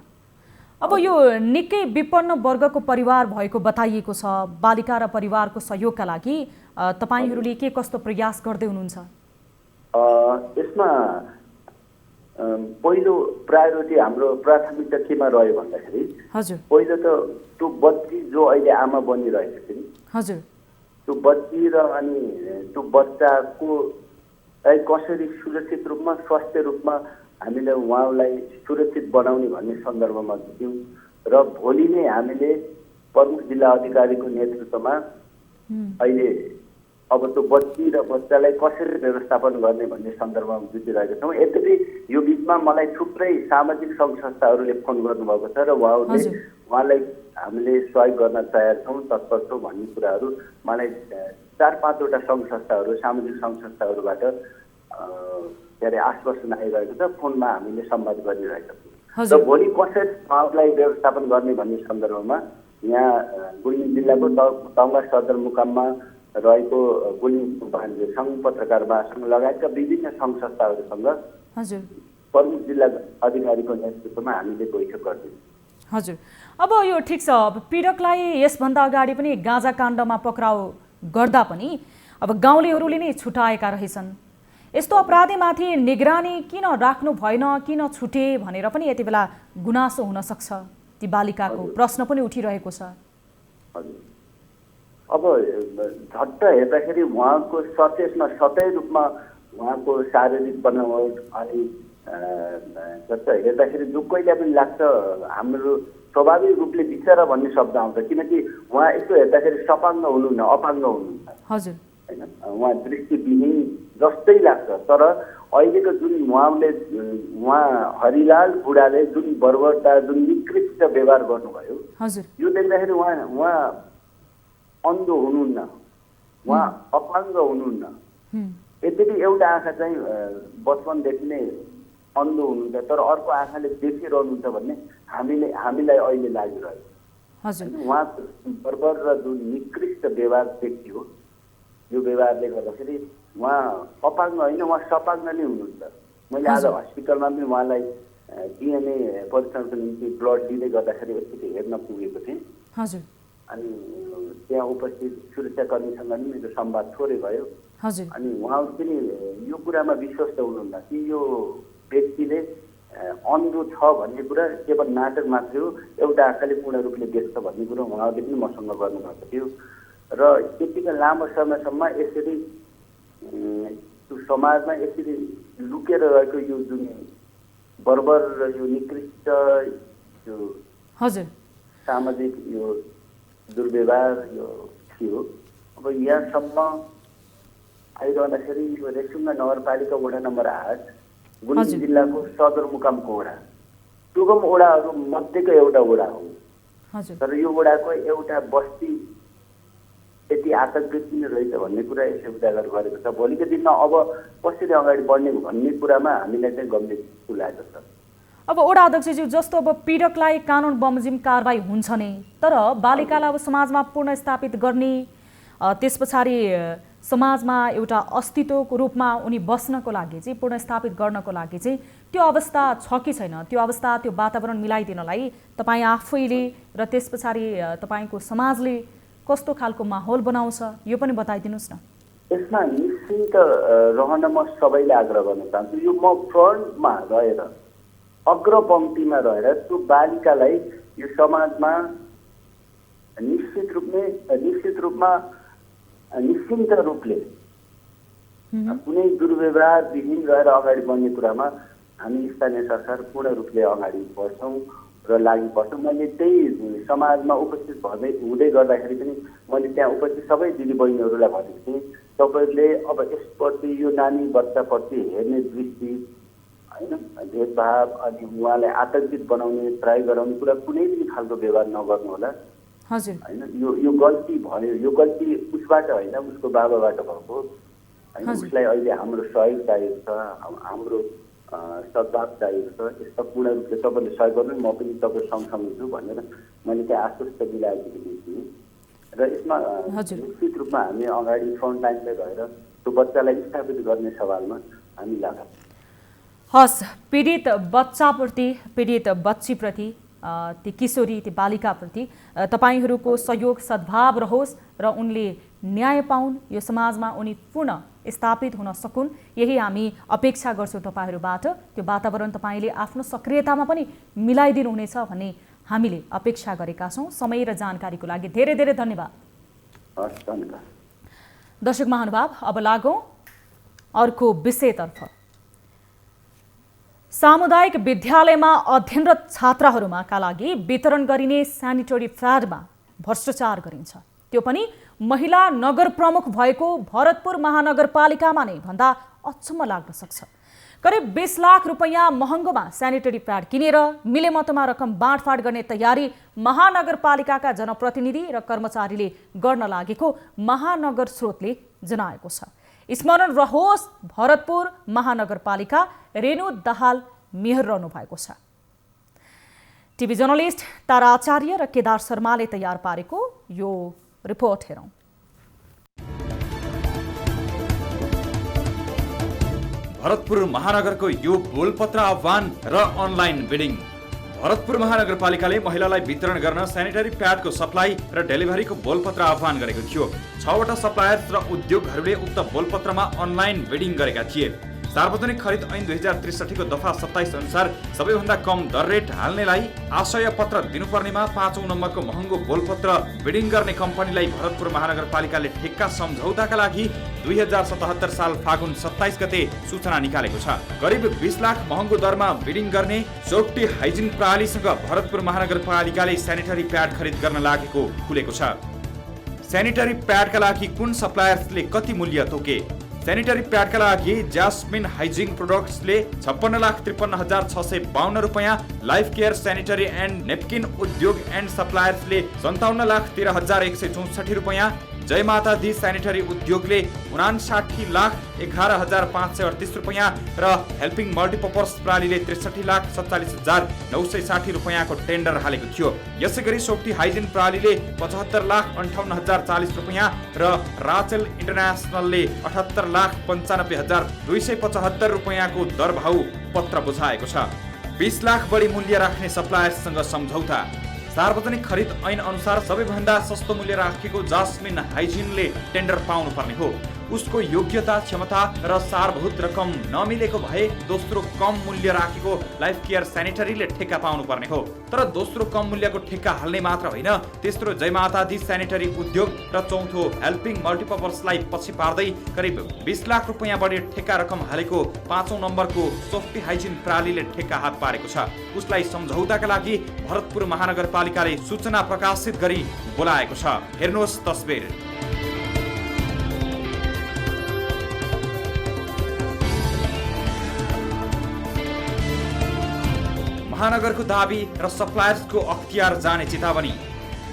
अब यो निकै विपन्न वर्गको परिवार भएको बताइएको छ। बालिका र परिवारको सहयोगका लागि तपाईहरूले के कस्तो प्रयास गर्दै हुनुहुन्छ?
यसमा पहिलो प्रायोरिटी हाम्रो प्राथमिकता केमा रह्यो भन्दाखेरि पहिलो त त्यो बच्ची जो अहिले आमा बनिरहेको थिइन् त्यो बच्ची र अनि त्यो बच्चाको कसरी सुरक्षित रूपमा स्वास्थ्य रूपमा हामीले उहाँलाई सुरक्षित बनाउने भन्ने सन्दर्भमा थियौँ र भोलि नै हामीले प्रमुख जिल्ला अधिकारीको नेतृत्वमा अहिले अब त्यो बच्ची र बच्चालाई कसरी व्यवस्थापन गर्ने भन्ने सन्दर्भमा जुटिरहेका छौँ। यद्यपि यो बिचमा मलाई थुप्रै सामाजिक सङ्घ संस्थाहरूले फोन गर्नुभएको छ र उहाँलाई हामीले सहयोग गर्न तयार छौँ, तत्पर छौँ भन्ने कुराहरू मलाई 4-5वटा सङ्घ संस्थाहरू, सामाजिक सङ्घ संस्थाहरूबाट के अरे आश्वासन आइरहेको छ। फोनमा हामीले संवाद गरिरहेका छौँ र भोलि कसरी उहाँलाई व्यवस्थापन गर्ने भन्ने सन्दर्भमा यहाँ गुल्मी जिल्लाको तङगा सदरमुकाममा रहेको गुल्मी सङ्घ पत्रकार महासङ्घ लगायतका विभिन्न सङ्घ संस्थाहरूसँग प्रमुख जिल्ला अधिकारीको नेतृत्वमा हामीले बैठक गर्दैछौँ।
हजुर, अब यो ठिक छ, अब पीडकलाई यसभन्दा अगाडि पनि गाँजा काण्डमा पक्राउ गर्दा पनि अब गाउँलेहरूले नै छुटाएका रहेछन्। यस्तो अपराधीमाथि निगरानी किन राख्नु भएन, किन छुटे भनेर पनि यति बेला गुनासो हुन सक्छ। ती बालिकाको प्रश्न पनि उठिरहेको छ।
अब झट्ट हेर्दाखेरि उहाँको सचेतमा सतै रूपमा उहाँको शारीरिक बनावट अनि झट्ट हेर्दाखेरि दुःखैले पनि लाग्छ। हाम्रो स्वाभाविक रूपले बिचरा भन्ने शब्द आउँछ, किनकि उहाँ यसो हेर्दाखेरि सपाङ्ग हुनुहुन्न, अपाङ्ग हुनुहुन्छ होइन, उहाँ दृष्टिविहीन जस्तै लाग्छ। तर अहिलेको जुन उहाँ हरिलाल बुढाले जुन बर्बरता, जुन निकृष्ट व्यवहार गर्नुभयो, यो देख्दाखेरि उहाँ अन्धो हुनुहुन्न, उहाँ अपाङ्ग हुनुहुन्न। यद्यपि एउटा आँखा चाहिँ बचपनदेखि नै अन्धो हुनुहुन्छ, तर अर्को आँखाले देखिरहनुहुन्छ भन्ने हामीलाई अहिले लागिरहेको। उहाँको बर्बर र जुन निकृष्ट व्यवहार देखियो, यो व्यवहारले गर्दाखेरि उहाँ अपाङ्ग होइन, उहाँ सपाङ्ग नै हुनुहुन्छ। मैले आज हस्पिटलमा पनि उहाँलाई डिएनए परीक्षणको निम्ति ब्लड दिँदै गर्दाखेरि एकचोटि हेर्न पुगेको थिएँ। अनि त्यहाँ उपस्थित सुरक्षाकर्मीसँग पनि मेरो संवाद थोरै भयो। अनि उहाँहरू पनि यो कुरामा विश्वस्त हुनुहुन्न कि यो व्यक्तिले अन्धो छ भन्ने कुरा केवल नाटक मात्रै हो, एउटा आँखाले पूर्ण रूपले देख्छ भन्ने कुरो उहाँहरूले पनि मसँग गर्नुभएको थियो। र यतिका लामो समयसम्म यसरी समाजमा यसरी लुकेर रहेको यो जुन बर्बर र यो निकृष्ट यो सामाजिक यो दुर्व्यवहार यो थियो। अब यहाँसम्म आइरहँदाखेरि यो रेसुङ्गा नगरपालिका वडा नम्बर 8 गुल्मी जिल्लाको सदरमुकामको वडा, टुगम वडाहरू मध्येको एउटा वडा हो। तर यो वडाको एउटा बस्ती यति आतंकित किन रहेछ भन्ने कुरा यसले उजागर गरेको छ। भोलिको दिनमा अब कसरी अगाडि बढ्ने भन्ने कुरामा हामीलाई चाहिँ गम्भीर तुल्याएको छ।
अब वडा अध्यक्षज्यू, जस्तो अब पीडकलाई कानुन बमोजिम कारबाही हुन्छ नै, तर बालिकालाई अब समाजमा पुनर्स्थापित गर्ने, त्यस पछाडि समाजमा एउटा अस्तित्वको रूपमा उनी बस्नको लागि चाहिँ, पुनर्स्थापित गर्नको लागि चाहिँ त्यो अवस्था छ कि छैन? त्यो अवस्था, त्यो वातावरण मिलाइदिनलाई तपाईँ आफैले र त्यस पछाडि तपाईँको समाजले कस्तो खालको माहौल बनाउँछ, यो पनि बताइदिनुहोस् न।
यसमा निश्चित रहन म सबैले आग्रह गर्न चाहन्छु। यो म फ्रन्टमा रहेर, अग्रपङ्क्तिमा रहेर त्यो बालिकालाई यो समाजमा निश्चित रूपमा निश्चिन्त रूपले कुनै दुर्व्यवहार विहीन रहेर अगाडि बढ्ने कुरामा हामी स्थानीय सरकार पूर्ण रूपले अगाडि बढ्छौँ र लागि पर्छौँ। मैले त्यही समाजमा उपस्थित हुँदै गर्दाखेरि पनि मैले त्यहाँ उपस्थित सबै दिदीबहिनीहरूलाई भनेको थिएँ, तपाईँहरूले अब यसप्रति, यो नानी बच्चाप्रति हेर्ने दृष्टि होइन, भेदभाव अनि उहाँलाई आतंकित बनाउने, ट्राई गराउने कुरा कुनै पनि खालको व्यवहार नगर्नु होला होइन। यो गल्ती भयो, यो गल्ती उसबाट होइन, उसको बाबाबाट भएको होइन। उसलाई अहिले हाम्रो सहयोग चाहिएको छ, हाम्रो सद्भाव चाहिएको छ। यसमा पूर्ण रूपले तपाईँले सहयोग गर्नु, म पनि तपाईँ सँगसँगै छु भनेर मैले त्यहाँ आश्वस्त दिलाएको थिएँ। र यसमा निश्चित रूपमा हामी अगाडि फ्रन्ट लाइनमै रहेर त्यो बच्चालाई स्थापित गर्ने सवालमा हामी लाग्छौँ।
हस्, पीडित बच्चाप्रति, पीडित बच्चीप्रति, ती किशोरी, ती बालिकाप्रति तपाईँहरूको सहयोग, सद्भाव रहोस् र उनले न्याय पाउन्, यो समाजमा उनी पुनः स्थापित हुन सकुन्, यही हामी अपेक्षा गर्छौँ तपाईँहरूबाट। त्यो वातावरण तपाईँले आफ्नो सक्रियतामा पनि मिलाइदिनुहुनेछ भन्ने हामीले अपेक्षा गरेका छौँ। समय र जानकारीको लागि धेरै धेरै धन्यवाद। दर्शक महानुभाव, अब लागौँ अर्को विषयतर्फ। सामुदायिक विद्यालयमा अध्ययनरत छात्राहरूका लागि वितरण गरिने सेनिटरी प्याडमा भ्रष्टाचार गरिन्छ। त्यो पनि महिला नगर प्रमुख भएको भरतपुर महानगरपालिकामा नै भन्दा अचम्म लाग्न सक्छ। करिब 20 लाख रुपैयाँ महँगोमा सेनिटरी प्याड किनेर मिलेमतोमा रकम बाँडफाँड गर्ने तयारी महानगरपालिकाका जनप्रतिनिधि र कर्मचारीले गर्न लागेको महानगर स्रोतले जनाएको छ। स्मरण रहोस्, भरतपुर महानगरपालिका रेणु दाहाल मेयर रहनु भएको छ। टिभी जर्नलिस्ट तारा आचार्य र केदार शर्माले तयार पारेको यो रिपोर्ट हेरौँ।
भरतपुर महानगरको यो बोलपत्र आह्वान र अनलाइन बिडिङ। भरतपुर महानगरपालिकाले महिलालाई वितरण गर्न सेनिटरी प्याडको सप्लाई र डेलिभरीको बोलपत्र आह्वान गरेको थियो। 6वटा सप्लायर्स र उद्योगहरूले उक्त बोलपत्रमा अनलाइन बिडिङ गरेका थिए। सार्वजनिक खरिद ऐन 2063 को दफा 27 अनुसार सबैभन्दा कम दर रेट हाल्नेलाई आशय पत्र दिनुपर्नेमा 5औं नम्बरको महँगो बोलपत्र बिडिङ गर्ने कम्पनीलाई भरतपुर महानगरपालिकाले ठेक्का सम्झौताका लागि 2077 साल फागुन 27 गते सूचना निकालेको छ। करिब 20 लाख महँगो दरमा बिडिङ गर्ने सेफ्टी हाइजिन प्रणालीसँग भरतपुर महानगरपालिकाले सेनिटरी प्याड खरिद गर्न लागेको खुलेको छ। सेनिटरी प्याडका लागि कुन सप्लायर्सले कति मूल्य तोके? सेनिटरी प्याडका लागि जास्मिन हाइजिन प्रोडक्ट्सले 56,53,652 रुपैयाँ, life care sanitary and napkin उद्योग एन्ड सप्लायर्सले 57,13,164 रुपैयाँ, जय माता दी सेनिटरी उद्योगले 59,11,538 रुपैयाँ र हेल्पिङ मल्टिपर्पज प्रणालीले 63,47,960 रुपैयाँको टेन्डर हालेको थियो। यसैगरी सोफ्टी हाइजिन प्रणालीले 75,58,040 रुपैयाँ र राचेल इन्टरनेसनलले 78,95,275 रुपैयाँको दरभाउ पत्र बुझाएको छ। 20 लाख बढी मूल्य राख्ने सप्लायर्ससँग सम्झौता। सार्वजनिक खरिद ऐन अनुसार सबैभन्दा सस्तो मूल्य राखेको जास्मिन हाइजिनले टेन्डर पाउनुपर्ने हो। उसको योग्यता, क्षमता र सारभूत रकम नमिलेको भए दोस्रो कम मूल्य राखेको लाइफ केयर सेनिटरीले ठेक्का पाउनुपर्ने हो। तर दोस्रो कम मूल्यको ठेक्का हाल्ने मात्र होइन, तेस्रो जय माता दी सेनिटरी उद्योग र चौथो हेल्पिङ मल्टिपर्पजलाई पछि पार्दै करिब 20 लाख रुपैयाँ बढी ठेक्का रकम हालेको 5औं नम्बरको सोफ्टी हाइजिन प्रणालीले ठेक्का हात पारेको छ। उसलाई सम्झौताका लागि भरतपुर महानगरपालिकाले सूचना प्रकाशित गरी बोलाएको छ। हेर्नुहोस् तस्बिर। महानगरको दाबी र सप्लायर्सको अख्तियार जाने चेतावनी।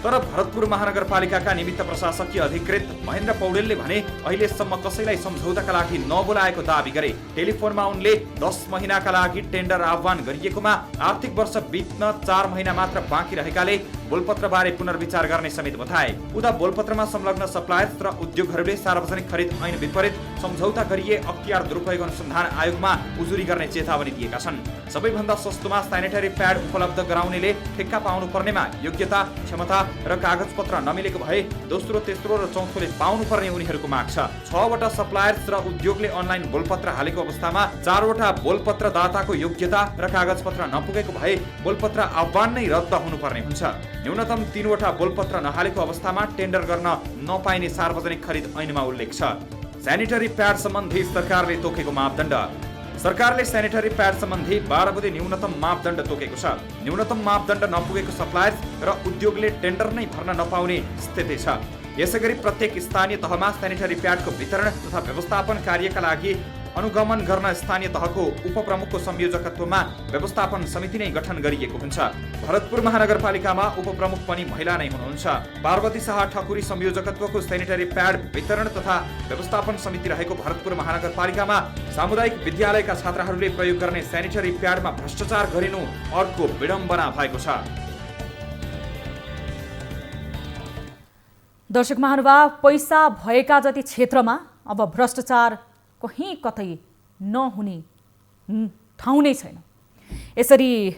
तर भरतपुर महानगरपालिकाका निमित्त प्रशासकीय अधिकृत महेन्द्र पौडेलले भने अहिलेसम्म कसैलाई सम्झौताका लागि नबोलाएको दाबी गरे। टेलिफोनमा उनले 10 महिनाका लागि टेन्डर आह्वान गरिएकोमा आर्थिक वर्ष बित्न 4 महिना मात्र बाँकी रहेकाले बोलपत्रबारे पुनर्विचार गर्ने समेत बताए। उता बोलपत्रमा संलग्न सप्लायर्स र उद्योगहरूले सार्वजनिक खरिद ऐन विपरीत सम्झौता गरिए अख्तियार दुरुपयोग अनुसन्धान आयोगमा उजुरी गर्ने चेतावनी दिएका छन्। सबैभन्दा सस्तोमा सेनिटरी प्याड उपलब्ध गराउनेले ठेक्का पाउनु पर्नेमा योग्यता, क्षमता र कागजपत्र नमिलेको भए दोस्रो, तेस्रो र चौथोले पाउनुपर्ने उनीहरूको माग छ। 6वटा सप्लायर्स र उद्योगले अनलाइन बोलपत्र हालेको अवस्थामा 4वटा बोलपत्र दाताको योग्यता र कागजपत्र नपुगेको भए बोलपत्र आह्वान नै रद्द हुनुपर्ने हुन्छ। न्यूनतम 3वटा बोलपत्र नहालेको अवस्थामा टेन्डर गर्न नपाइने सार्वजनिक खरिद ऐनमा उल्लेख छ। सेनिटरी प्याड सम्बन्धी सरकारले तोकेको मापदण्ड। सरकारले सेनिटरी प्याड सम्बन्धी 12 बुँदे न्यूनतम मापदण्ड तोकेको छ। न्यूनतम मापदण्ड नपुगेको सप्लायर्स र उद्योगले टेन्डर नै भर्न नपाउने स्थिति छ। यसैगरी प्रत्येक स्थानीय तहमा सेनिटरी प्याडको वितरण तथा व्यवस्थापन कार्यका लागि अनुगमन गर्न स्थानीय तहको उपप्रमुखको संयोजकत्वमा व्यवस्थापन समिति नै गठन गरिएको हुन्छ। भरतपुर महानगरपालिकामा उपप्रमुख पनि महिला नै हुनुहुन्छ। पार्वती शाह ठकुरी संयोजकत्वको सेनिटरी प्याड वितरण तथा व्यवस्थापन समिति रहेको भरतपुर महानगरपालिकामा सामुदायिक विद्यालयका छात्राहरूले प्रयोग गर्ने सेनिटरी प्याडमा भ्रष्टाचार गरिनु अर्को विडम्बना भएको छ।
दर्शक महानुभाव, पैसा भएका जति क्षेत्रमा अब भ्रष्टाचार कहीँ कतै नहुने ठाउँ नै छैन। यसरी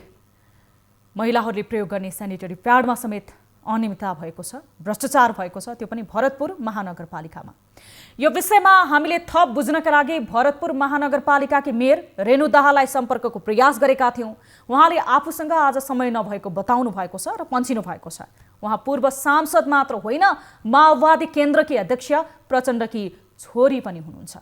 महिलाहरूले प्रयोग गर्ने सेनिटरी प्याडमा समेत अनियमितता भएको छ, भ्रष्टाचार भएको छ, त्यो पनि भरतपुर महानगरपालिकामा। यो विषयमा हामीले थप बुझ्नका लागि भरतपुर महानगरपालिकाकी मेयर रेणु दाहाललाई सम्पर्कको प्रयास गरेका थियौँ। उहाँले आफूसँग आज समय नभएको बताउनु भएको छ र पन्छिनु भएको छ। उहाँ पूर्व सांसद मात्र होइन, माओवादी केन्द्रकी अध्यक्ष प्रचण्डकी छोरी पनि हुनुहुन्छ।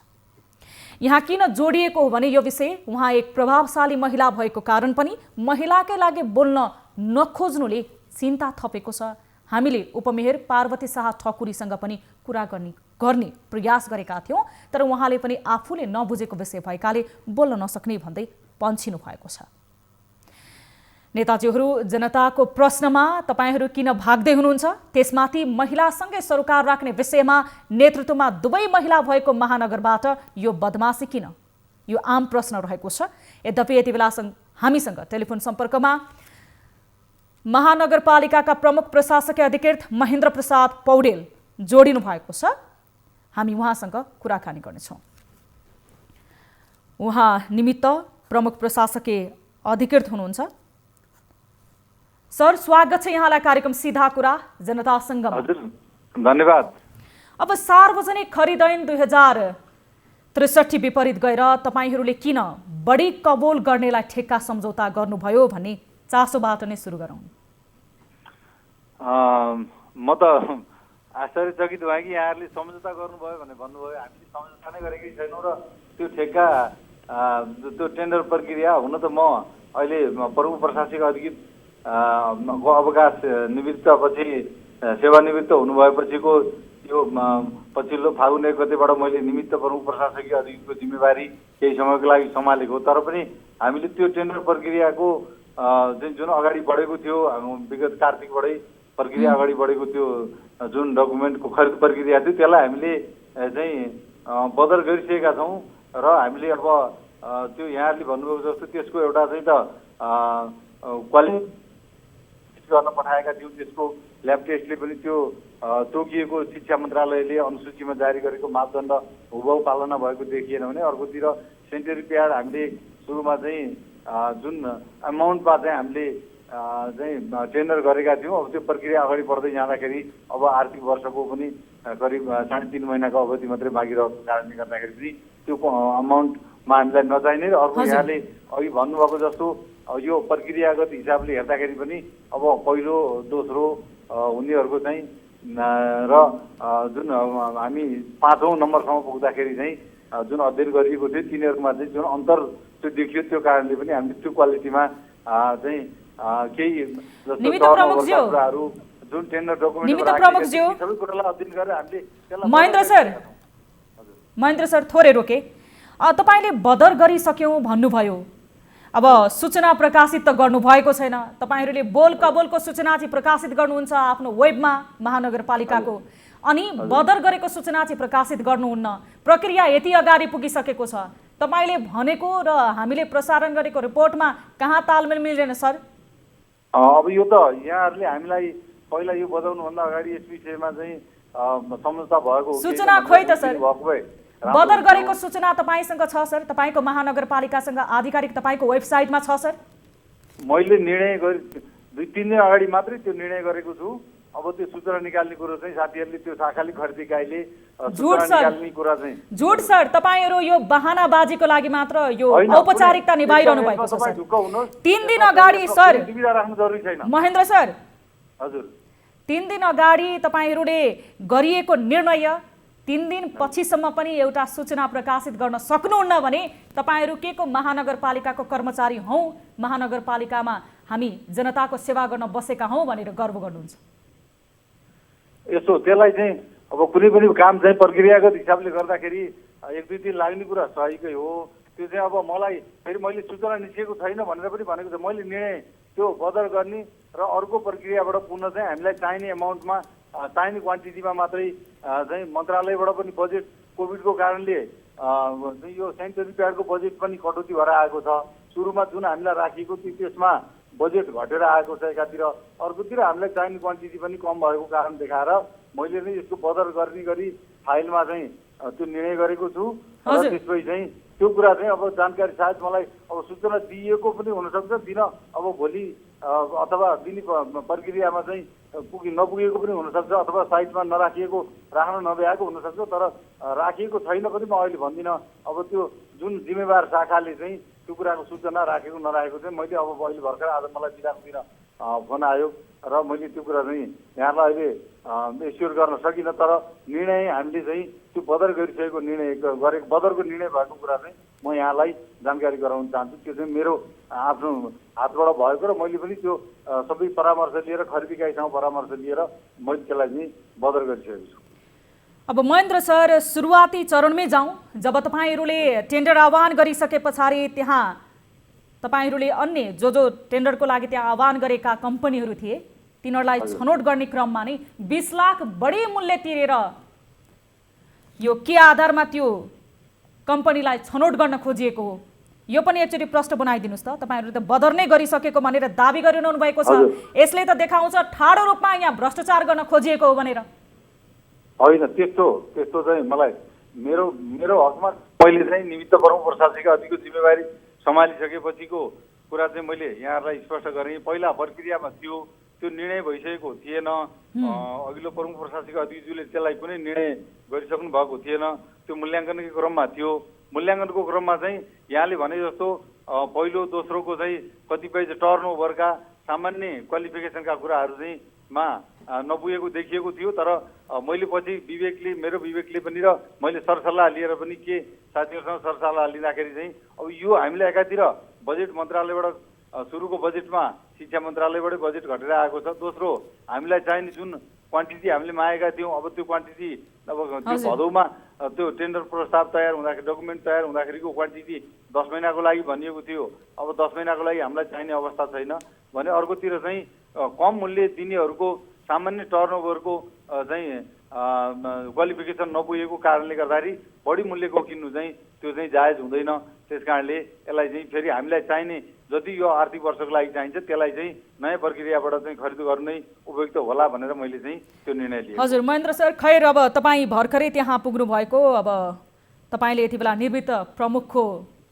यहाँ किन जोडिएको हो भने यो विषय उहाँ एक प्रभावशाली महिला भएको कारण पनि महिलाकै लागि बोल्न नखोज्नुले चिन्ता थपेको छ हामीले उपमेयर पार्वती शाह ठकुरीसँग पनि कुरा गर्ने प्रयास गरेका थियौँ, तर उहाँले पनि आफूले नबुझेको विषय भएकाले बोल्न नसक्ने भन्दै पन्छिनु भएको छ। नेताजीहरू, जनताको प्रश्नमा तपाईहरू किन भाग्दै हुनुहुन्छ? त्यसमाथि महिलासँगै सरोकार राख्ने विषयमा नेतृत्वमा दुवै महिला भएको महानगरबाट यो बदमासी किन? यो आम प्रश्न रहेको छ। यद्यपि यति बेला हामीसँग टेलिफोन सम्पर्कमा महानगरपालिकाका प्रमुख प्रशासकीय अधिकृत महेन्द्र प्रसाद पौडेल जोडिनु भएको छ। हामी उहाँसँग कुराकानी गर्नेछौँ। उहाँ निमित्त प्रमुख प्रशासकीय अधिकृत हुनुहुन्छ। सर, स्वागत छ यहाँलाई कार्यक्रम सीधा कुरा जनता संगम।
हजुर, धन्यवाद।
अब सार्वजनिक खरिद ऐन 2063 विपरीत गएर तपाईहरूले किन बढी कबोल गर्नेलाई ठेक्का सम्झौता गर्नुभयो भन्ने चासोबाट नै सुरु गरौँ।
म त आश्चर्यचकित भएँ कि यहाँहरूले सम्झौता गर्नुभयो भनेर भन्नुभयो। हामीले सम्झौता नै गरेकै छैनौँ र त्यो ठेक्का त्यो टेन्डर प्रक्रिया हुन त म अहिले प्रमुख प्रशासकीय अधिकृत अवकाश निवृत्तपछि सेवानिवृत्त हुनुभएपछिको यो पछिल्लो फागुन 1 गतेबाट मैले निमित्त प्रमुख प्रशासकीय अधिकृतको जिम्मेवारी केही समयको लागि सम्हालेको। तर पनि हामीले त्यो टेन्डर प्रक्रियाको जुन अगाडि बढेको थियो, विगत कार्तिकबाटै प्रक्रिया अगाडि बढेको थियो, जुन डकुमेन्टको खरिद प्रक्रिया थियो त्यसलाई हामीले चाहिँ बदर गरिसकेका छौँ र हामीले अब त्यो यहाँहरूले भन्नुभएको जस्तो त्यसको एउटा चाहिँ त क्वालिटी गर्न पठाएका थियौँ। त्यसको ल्याब टेस्टले पनि त्यो तोकिएको शिक्षा मन्त्रालयले अनुसूचीमा जारी गरेको मापदण्ड हुबहु पालना भएको देखिएन भने अर्कोतिर सेनिटरी प्याड हामीले सुरुमा चाहिँ जुन अमाउन्टमा चाहिँ हामीले चाहिँ टेन्डर गरेका थियौँ। अब त्यो प्रक्रिया अगाडि बढ्दै जाँदाखेरि अब आर्थिक वर्षको पनि करिब 3.5 महिनाको अवधि मात्रै बाँकी रहेको कारणले गर्दाखेरि पनि त्यो अमाउन्टमा हामीलाई नचाहिने र अर्को यहाँले अघि भन्नुभएको जस्तो यो प्रक्रियागत हिसाबले हेर्दाखेरि पनि अब पहिलो दोस्रो उनीहरूको चाहिँ र जुन हामी 5औं नम्बरसम्म पुग्दाखेरि चाहिँ जुन अध्ययन गरिएको थियो तिनीहरूमा चाहिँ जुन अन्तर त्यो देखियो। त्यो कारणले पनि हामीले त्यो क्वालिटीमा चाहिँ केही कुराहरू जुन टेन्डर डकुमेन्ट सबै कुरालाई अध्ययन गरेर हामीले
महेन्द्र सर थोरै रोके। तपाईँले बदर गरिसक्यौँ भन्नुभयो, अब सूचना प्रकाशित त गर्नुभएको छैन। तपाईँहरूले बोल कबोलको सूचना चाहिँ प्रकाशित गर्नुहुन्छ आफ्नो वेबमा महानगरपालिकाको, अनि बदर गरेको सूचना चाहिँ प्रकाशित गर्नुहुन्न। प्रक्रिया यति अगाडि पुगिसकेको छ, तपाईँले भनेको र हामीले प्रसारण गरेको रिपोर्टमा कहाँ तालमेल मिल्दैन सर?
अब यो त यहाँहरूले हामीलाई पहिला यो बताउनुभन्दा अगाडि यस विषयमा चाहिँ सम्झौता भएको
सूचना खोइ त सर, बदर गरेको सूचना तपाईसँग छ सर? तपाईँको महानगरपालिकासँग आधिकारिक तपाईँको वेबसाइटमा छ सर?
मैले निर्णय गरे 2-3 दिन अगाडि मात्रै त्यो निर्णय गरेको छु। अब त्यो सूचना निकाल्ने कुरो चाहिँ साथीहरूले त्यो शाखाले खरिद इकाइले सूचना निकाल्ने कुरा चाहिँ
झुट सर। तपाईँहरू यो बहानाबाजीको लागि मात्र यो औपचारिकता निभाइरहनु भएको छ सर। 3 दिन अगाडि सर,
सुविधा राख्नु जरुरी छैन
महेन्द्र सर।
हजुर,
3 दिन अगाडि तपाईँहरूले गरिएको निर्णय 3 दिन पछिसम्म पनि एउटा सूचना प्रकाशित गर्न सक्नुहुन्न भने तपाईँहरू के को महानगरपालिकाको कर्मचारी हौँ, महानगरपालिकामा हामी जनताको सेवा गर्न बसेका हौँ भनेर गर्व गर्नुहुन्छ?
यसो त्यसलाई चाहिँ अब कुनै पनि काम चाहिँ प्रक्रियागत हिसाबले गर्दाखेरि 1-2 दिन लाग्ने कुरा सहीकै हो। त्यो चाहिँ अब मलाई फेरि मैले सूचना निस्केको छैन भनेर पनि भनेको छ। मैले निर्णय त्यो बदर गर्ने र अर्को प्रक्रियाबाट पुनः चाहिँ हामीलाई चाहिने एमाउन्टमा चाहिने क्वान्टिटीमा मात्रै चाहिँ मन्त्रालयबाट पनि बजेट कोभिडको कारणले यो सेनिटरी प्याडको बजेट पनि कटौती भएर आएको छ। सुरुमा जुन हामीलाई राखिएको थियो त्यसमा बजेट घटेर आएको छ एकातिर, अर्कोतिर हामीलाई चाहिने क्वान्टिटी पनि कम भएको कारण देखाएर मैले नै यसको बदर गर्ने गरी फाइलमा चाहिँ त्यो निर्णय गरेको छु। र त्यसपछि चाहिँ त्यो कुरा चाहिँ अब जानकारी सायद मलाई अब सूचना दिएको पनि हुनसक्छ, दिन अब भोलि अथवा दिने प्रक्रियामा चाहिँ नपुगेको पनि हुनसक्छ, अथवा साइटमा नराखिएको राख्न नभ्याएको हुनसक्छ। तर राखिएको छैन पनि म अहिले भन्दिनँ। अब त्यो जुन जिम्मेवार शाखाले चाहिँ त्यो कुराको सूचना राखेको नराखेको चाहिँ मैले अब अहिले भर्खर आज मलाई बिदाको दिन फोन आयो र मैले त्यो कुरा चाहिँ यहाँलाई अहिले एस्योर गर्न सकिनँ। तर निर्णय हामीले चाहिँ त्यो बदर गरिसकेको बदरको निर्णय भएको कुरा चाहिँ म यहाँलाई जानकारी गराउन चाहन्छु। त्यो चाहिँ मेरो आफ्नो हातबाट भएको र मैले पनि त्यो सबै परामर्श लिएर खरिद इकाइसँग परामर्श लिएर मैले त्यसलाई चाहिँ बदर गरिसकेको छु।
अब महेन्द्र सर, सुरुवाती चरणमै जाउँ। जब तपाईँहरूले टेन्डर आह्वान गरिसके पछाडि त्यहाँ तपाईँहरूले अन्य जो टेन्डरको लागि त्यहाँ आह्वान गरेका कम्पनीहरू थिए तिनीहरूलाई छनौट गर्ने क्रममा नै 20 लाख बढी मूल्य तिरेर यो के आधारमा त्यो कम्पनीलाई छनौट गर्न खोजिएको हो, यो पनि एकचोटि प्रश्न बनाइदिनुहोस् त। तपाईँहरू त बदर नै गरिसकेको भनेर दाबी गरिरहनु भएको छ, यसले त देखाउँछ ठाडो रूपमा यहाँ भ्रष्टाचार गर्न खोजिएको हो भनेर।
होइन, त्यस्तो चाहिँ मलाई मेरो हकमा मैले चाहिँ निमित्त प्रमुख प्रशासनिक अधिको जिम्मेवारी सम्हालिसकेपछिको कुरा चाहिँ मैले यहाँहरूलाई स्पष्ट गरेँ। पहिला प्रक्रियामा थियो, त्यो निर्णय भइसकेको थिएन। अघिल्लो प्रमुख प्रशासनिक अधिज्यूले त्यसलाई कुनै निर्णय गरिसक्नु भएको थिएन। त्यो मूल्याङ्कनको क्रममा थियो। मूल्याङ्कनको क्रममा चाहिँ यहाँले भने जस्तो पहिलो दोस्रोको चाहिँ कतिपय टर्नओभरका सामान्य क्वालिफिकेसनका कुराहरू चाहिँ नपुगेको देखिएको थियो। तर मैले पछि मेरो विवेकले पनि र मैले सरसल्लाह लिएर पनि के साथीहरूसँग सरसल्लाह लिँदाखेरि चाहिँ अब यो हामीलाई एकातिर बजेट मन्त्रालयबाट सुरुको बजेटमा शिक्षा मन्त्रालयबाटै बजेट घटेर आएको छ। दोस्रो, हामीलाई चाहिने जुन क्वान्टिटी हामीले मागेका थियौँ, अब त्यो क्वान्टिटी अब त्यो भदौमा त्यो टेन्डर प्रस्ताव तयार हुँदाखेरि डकुमेन्ट तयार हुँदाखेरिको क्वान्टिटी 10 महिनाको लागि भनिएको थियो। अब 10 महिनाको लागि हामीलाई चाहिने अवस्था छैन भने अर्कोतिर चाहिँ कम मूल्य दिनेहरूको सामान्य टर्नओभरको चाहिँ क्वालिफिकेसन नपुगेको कारणले गर्दाखेरि बढी मूल्यको किन्नु चाहिँ त्यो चाहिँ जायज हुँदैन। त्यस कारणले यसलाई चाहिँ फेरि हामीलाई चाहिने जति यो आर्थिक वर्षको लागि चाहिन्छ त्यसलाई चाहिँ नयाँ प्रक्रियाबाट चाहिँ खरिद गर्नु नै उपयुक्त होला भनेर मैले चाहिँ त्यो निर्णय लिएँ।
हजुर महेन्द्र सर, खैर अब तपाईँ भर्खरै त्यहाँ पुग्नु भएको, अब तपाईँले यति बेला निवृत्त प्रमुखको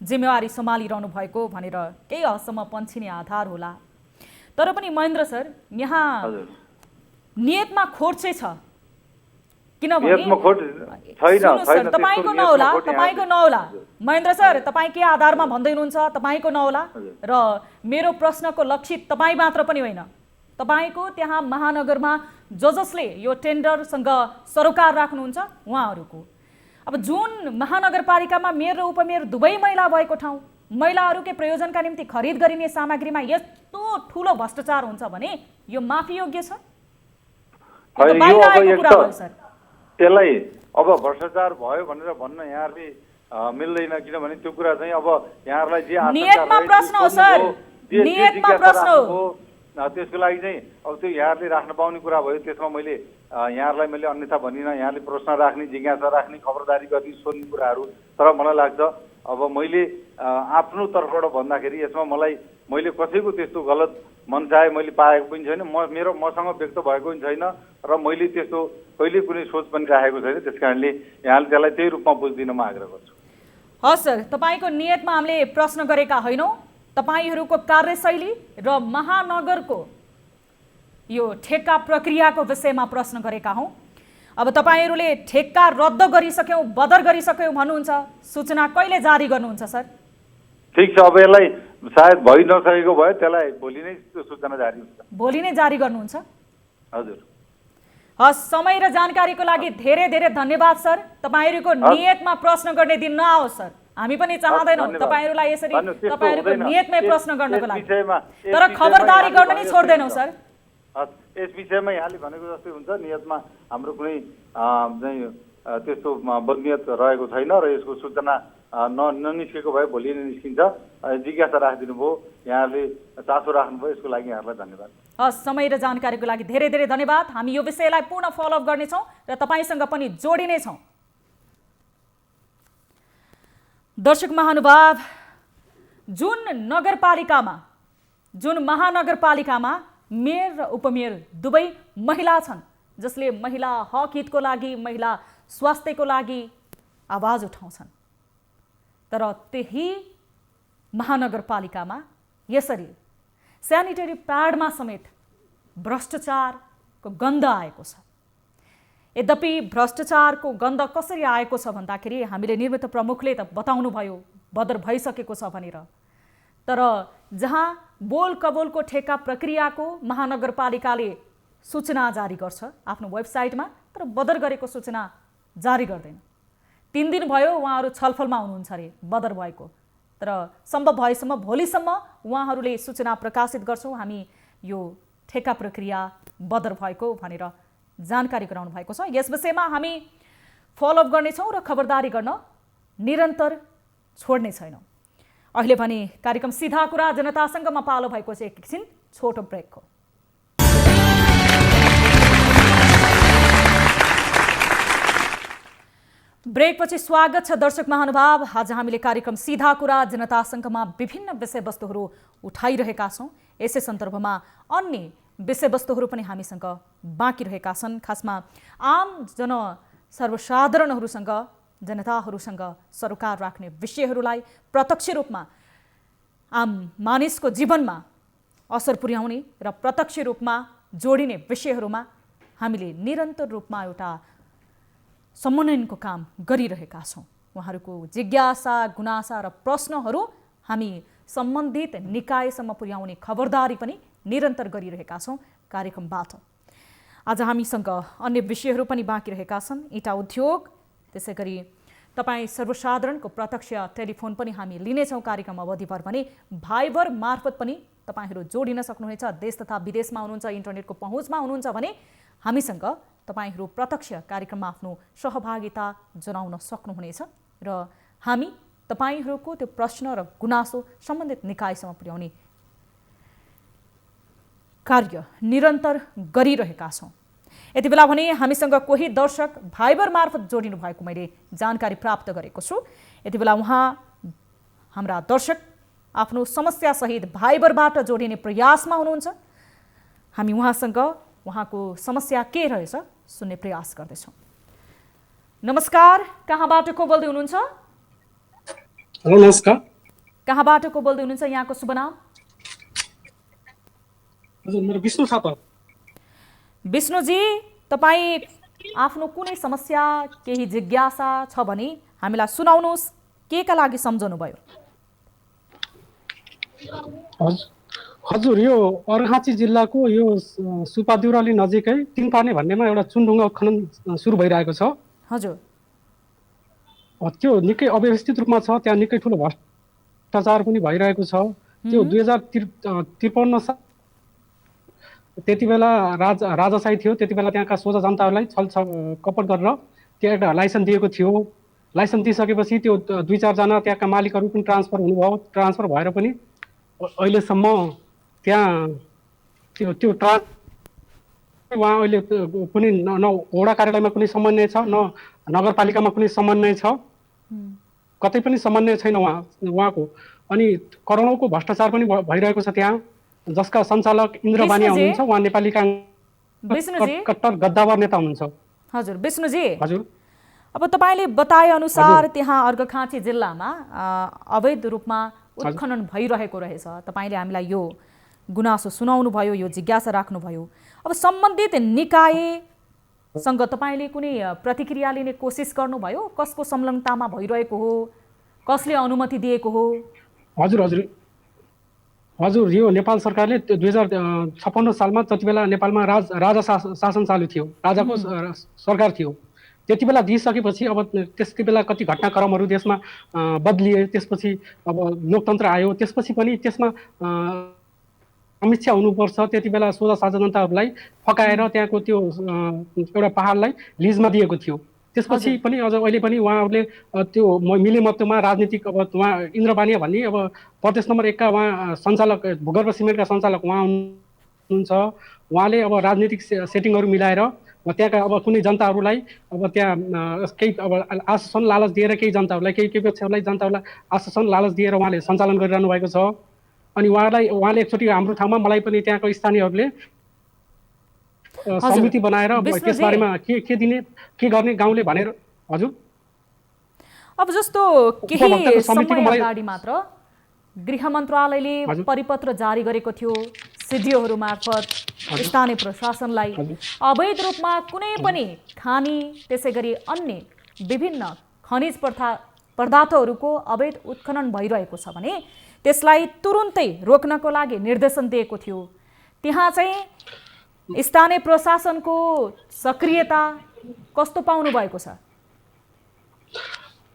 जिम्मेवारी सम्हालिरहनु भएको भनेर केही हदसम्म पन्छिने आधार होला। तर पनि महेन्द्र सर, यहाँ नियतमा खोट चाहिँ छ, किनभने तपाईँको नहोला महेन्द्र सर, तपाईँ के आधारमा भन्दै हुनुहुन्छ तपाईँको नहोला र मेरो प्रश्नको लक्षित तपाईँ मात्र पनि होइन, तपाईँको त्यहाँ महानगरमा जसले यो टेन्डरसँग सरोकार राख्नुहुन्छ उहाँहरूको। अब जुन महानगरपालिकामा मेयर र उपमेयर दुवै महिला भएको ठाउँ महिलाहरूकै प्रयोजनका निम्ति खरिद गरिने सामग्रीमा यस्तो ठुलो भ्रष्टाचार हुन्छ भने यो माफी योग्य छ?
त्यसलाई अब भ्रष्टाचार भयो भनेर भन्न यहाँहरूले मिल्दैन, किनभने त्यो कुरा चाहिँ अब यहाँहरूलाई जे
नियतमा प्रश्न हो सर, नियतमा प्रश्न हो।
त्यसको लागि चाहिँ अब त्यो यहाँहरूले राख्न पाउने कुरा भयो। त्यसमा मैले यहाँहरूलाई मैले अन्यथा भनिनँ। यहाँले प्रश्न राख्ने, जिज्ञासा राख्ने, खबरदारी गर्ने, सोध्ने कुराहरू। तर मलाई लाग्छ अब मैले आफ्नो तर्फबाट भन्दाखेरि यसमा मैले कसैको त्यस्तो गलत मनसाय मैले पाएको पनि छैन। मसँग व्यक्त भएको पनि छैन र मैले त्यस्तो कहिले कुनै सोच पनि राखेको छैन। त्यस कारणले यहाँले त्यसलाई त्यही रूपमा बुझ्दिन म आग्रह गर्छु।
हस् सर, तपाईँको नियतमा हामीले प्रश्न गरेका होइनौँ, तपाईँहरूको कार्यशैली र महानगरको यो ठेक्का प्रक्रियाको विषयमा प्रश्न गरेका हौँ। अब तपाईँहरूले ठेक्का रद्द गरिसक्यौँ, बदर गरिसक्यौँ भन्नुहुन्छ, सूचना कहिले जारी गर्नुहुन्छ सर?
ठिक छ, अब यसलाई सायद भइ नसकेको भयो, त्यसलाई भोलि नै सूचना जारी हुन्छ।
भोलि नै जारी गर्नुहुन्छ?
हजुर।
हस्, समय र जानकारीको लागि धेरै धेरै धन्यवाद सर। तपाईँहरूको नियतमा प्रश्न गर्ने दिन नआओस् सर, हामी पनि चाहँदैनौँ तपाईँहरूलाई यसरी तपाईँहरूको नियतमै प्रश्न गर्नको लागि, तर खबरदारी गर्न नै छोड्दैनौँ सर।
यस विषयमा यहाँले भनेको जस्तै हुन्छ, नियतमा हाम्रो कुनै चाहिँ त्यस्तो बदनियत रहेको छैन र यसको सूचना ननिस्केको भए भोलि नै निस्किन्छ। जिज्ञासा राखिदिनु भयो, यहाँहरूले चासो राख्नुभयो, यसको लागि यहाँहरूलाई धन्यवाद।
हस्, समय र जानकारीको लागि धेरै धेरै धन्यवाद। हामी यो विषयलाई पूर्ण फलोअप गर्नेछौँ र तपाईँसँग पनि जोडिनेछौँ। दर्शक महानुभाव, जुन महानगरपालिकामा मेयर र उपमेयर दुवै महिला छन्, जसले महिला हक हितको लागि, महिला स्वास्थ्यको लागि आवाज उठाउँछन्, तर त्यही महानगरपालिकामा यसरी स्यानिटरी प्याडमा समेत भ्रष्टाचारको गन्ध आएको छ। यद्यपि भ्रष्टाचारको गन्ध कसरी आएको छ भन्दाखेरि हामीले निवृत्त प्रमुखले त बताउनु भयो बदर भइसकेको छ भनेर, तर जहाँ बोल कबोलको ठेक्का प्रक्रियाको महानगरपालिकाले सूचना जारी गर्छ आफ्नो वेबसाइटमा, तर बदर गरेको सूचना जारी गर्दैन। 3 दिन भयो उहाँहरू छलफलमा हुनुहुन्छ अरे बदर भएको, तर सम्भव भएसम्म भोलिसम्म उहाँहरूले सूचना प्रकाशित गर्छौँ हामी यो ठेक्का प्रक्रिया बदर भएको भनेर जानकारी गराउनु भएको छ। यस विषयमा हामी फलोअप गर्नेछौँ र खबरदारी गर्न निरन्तर छोड्ने छैनौँ। अहिले भने कार्यक्रम सिधा कुरा जनतासँगमा पालो भएको छ एकछिन छोटो ब्रेकको। ब्रेकपछि स्वागत छ दर्शक महानुभाव। आज हामीले कार्यक्रम सिधा कुरा जनतासँगमा विभिन्न विषयवस्तुहरू उठाइरहेका छौँ। यसै सन्दर्भमा अन्य विषयवस्तुहरू पनि हामीसँग बाँकी रहेका छन्। खासमा आम सर्वसाधारणहरूसँग जनताहरूसँग सरोकार राख्ने विषयहरूलाई प्रत्यक्ष रूपमा आम मानिसको जीवनमा असर पुर्याउने र प्रत्यक्ष रूपमा जोडिने विषयहरूमा हामीले निरन्तर रूपमा एउटा समन्वयनको काम गरिरहेका छौँ। उहाँहरूको जिज्ञासा गुनासा र प्रश्नहरू हामी सम्बन्धित निकायसम्म पुर्याउने खबरदारी पनि निरन्तर गरिरहेका छौँ कार्यक्रमबाट। आज हामीसँग अन्य विषयहरू पनि बाँकी रहेका छन्। इँटा उद्योग, त्यसै गरी तपाईँ सर्वसाधारणको प्रत्यक्ष टेलिफोन पनि हामी लिनेछौँ कार्यक्रम अवधिभर भने। भाइबर मार्फत पनि तपाईँहरू जोडिन सक्नुहुनेछ। देश तथा विदेशमा हुनुहुन्छ, इन्टरनेटको पहुँचमा हुनुहुन्छ भने हामीसँग तपाईहरू प्रत्यक्ष कार्यक्रममा आफ्नो सहभागिता जनाउन सक्नुहुनेछ र हामी तपाईहरूको त्यो प्रश्न र गुनासो सम्बन्धित निकायसम्म पुर्याउने कार्य निरन्तर गरिरहेका छौँ। यति बेला भने हामीसँग कोही दर्शक भाइबर मार्फत जोडिनु भएको मैले जानकारी प्राप्त गरेको छु। यति बेला उहाँ हाम्रा दर्शक आफ्नो समस्यासहित भाइबरबाट जोडिने प्रयासमा हुनुहुन्छ। हामी उहाँसँग उहाँको समस्या के रहेछ सुन्ने प्रयास गर्दैछौँ। नमस्कार, कहाँबाट को बोल्दै हुनुहुन्छ?
हेलो, नमस्कार।
कहाँबाट को बोल्दै हुनुहुन्छ? यहाँको शुभ नाम?
हजुर, मेरो विष्णु थापा।
विष्णुजी, तपाईँ आफ्नो कुनै समस्या केही जिज्ञासा छ भने हामीलाई सुनाउनुहोस्। के का लागि सम्झनु भयो?
हजुर, यो अर्घाँची जिल्लाको यो सुपादेउराली नजिकै तिनपाने भन्नेमा एउटा चुनढुङ्गा उत्खनन सुरु भइरहेको छ।
हजुर,
त्यो निकै अव्यवस्थित रूपमा छ। त्यहाँ निकै ठुलो भ्रष्टाचार पनि भइरहेको छ। त्यो 2053 साल त्यति बेला राजाशाही थियो। त्यति बेला त्यहाँका सोझा जनताहरूलाई कपट गरेर त्यहाँ एउटा लाइसेन्स दिएको थियो। लाइसेन्स दिइसकेपछि त्यो 2-4 जना त्यहाँका मालिकहरू पनि ट्रान्सफर हुनुभयो। ट्रान्सफर भएर पनि अहिलेसम्म त्यहाँ त्यो उहाँ अहिले कुनै न वडा कार्यालयमा कुनै समन्वय छ, न नगरपालिकामा कुनै समन्वय छ, कतै पनि समन्वय छैन उहाँको। अनि करोडौँको भ्रष्टाचार पनि भइरहेको छ त्यहाँ, जसका सञ्चालक इन्द्र बानिया हुनुहुन्छ। उहाँ नेपाली काङ्ग्रेस कट्टर गद्दावर नेता हुनुहुन्छ।
हजुर विष्णुजी,
हजुर,
अब तपाईँले बताए अनुसार त्यहाँ अर्घाखाँची जिल्लामा अवैध रूपमा उत्खनन भइरहेको रहेछ। तपाईँले हामीलाई यो गुनासो सुनाउनु भयो, यो जिज्ञासा राख्नुभयो। अब सम्बन्धित निकायसँग तपाईँले कुनै प्रतिक्रिया लिने कोसिस गर्नुभयो? कसको संलग्नतामा भइरहेको हो, कसले अनुमति दिएको हो?
हजुर, यो नेपाल सरकारले 2056 सालमा जति बेला नेपालमा राजा शासन चालु थियो, राजाको सरकार थियो, त्यति बेला दिइसकेपछि अब त्यसकै बेला कति घटनाक्रमहरू देशमा बदलिए। त्यसपछि अब लोकतन्त्र आयो। त्यसपछि पनि त्यसमा समीक्षा हुनुपर्छ। त्यति बेला सोझा साझा जनताहरूलाई फकाएर त्यहाँको त्यो एउटा पहाडलाई लिजमा दिएको थियो। त्यसपछि पनि अझ अहिले पनि उहाँहरूले त्यो मिलेमतोमा राजनीतिक अब उहाँ इन्द्र बानिया भन्ने अब प्रदेश नम्बर 1 का उहाँ सञ्चालक, भूगर्भ सिमेन्टका सञ्चालक उहाँ हुनुहुन्छ। उहाँले अब राजनीतिक सेटिङहरू मिलाएर त्यहाँका अब कुनै जनताहरूलाई अब त्यहाँ केही अब आश्वासन लालच दिएर केही जनताहरूलाई, केही पक्षहरूलाई जनताहरूलाई आश्वासन लालच दिएर उहाँले सञ्चालन गरिरहनु भएको छ। अनि उहाँले एकचोटि हाम्रो ठाउँमा मलाई पनि त्यहाँको स्थानीयहरूले समिति बनाएर त्यसबारेमा के दिने, के गर्ने गाउँले भनेर। हजुर,
अब जस्तो केही समय अगाडि मात्र गृह मन्त्रालयले परिपत्र जारी गरेको थियो सिडिओहरू मार्फत स्थानीय प्रशासनलाई अवैध रूपमा कुनै पनि खानी, त्यसै गरी अन्य विभिन्न खनिज पदार्थहरूको अवैध उत्खनन भइरहेको छ भने त्यसलाई तुरुन्तै रोक्नको लागि निर्देशन दिएको थियो। त्यहाँ चाहिँ स्थानीय प्रशासनको सक्रियता कस्तो पाउनु भएको छ?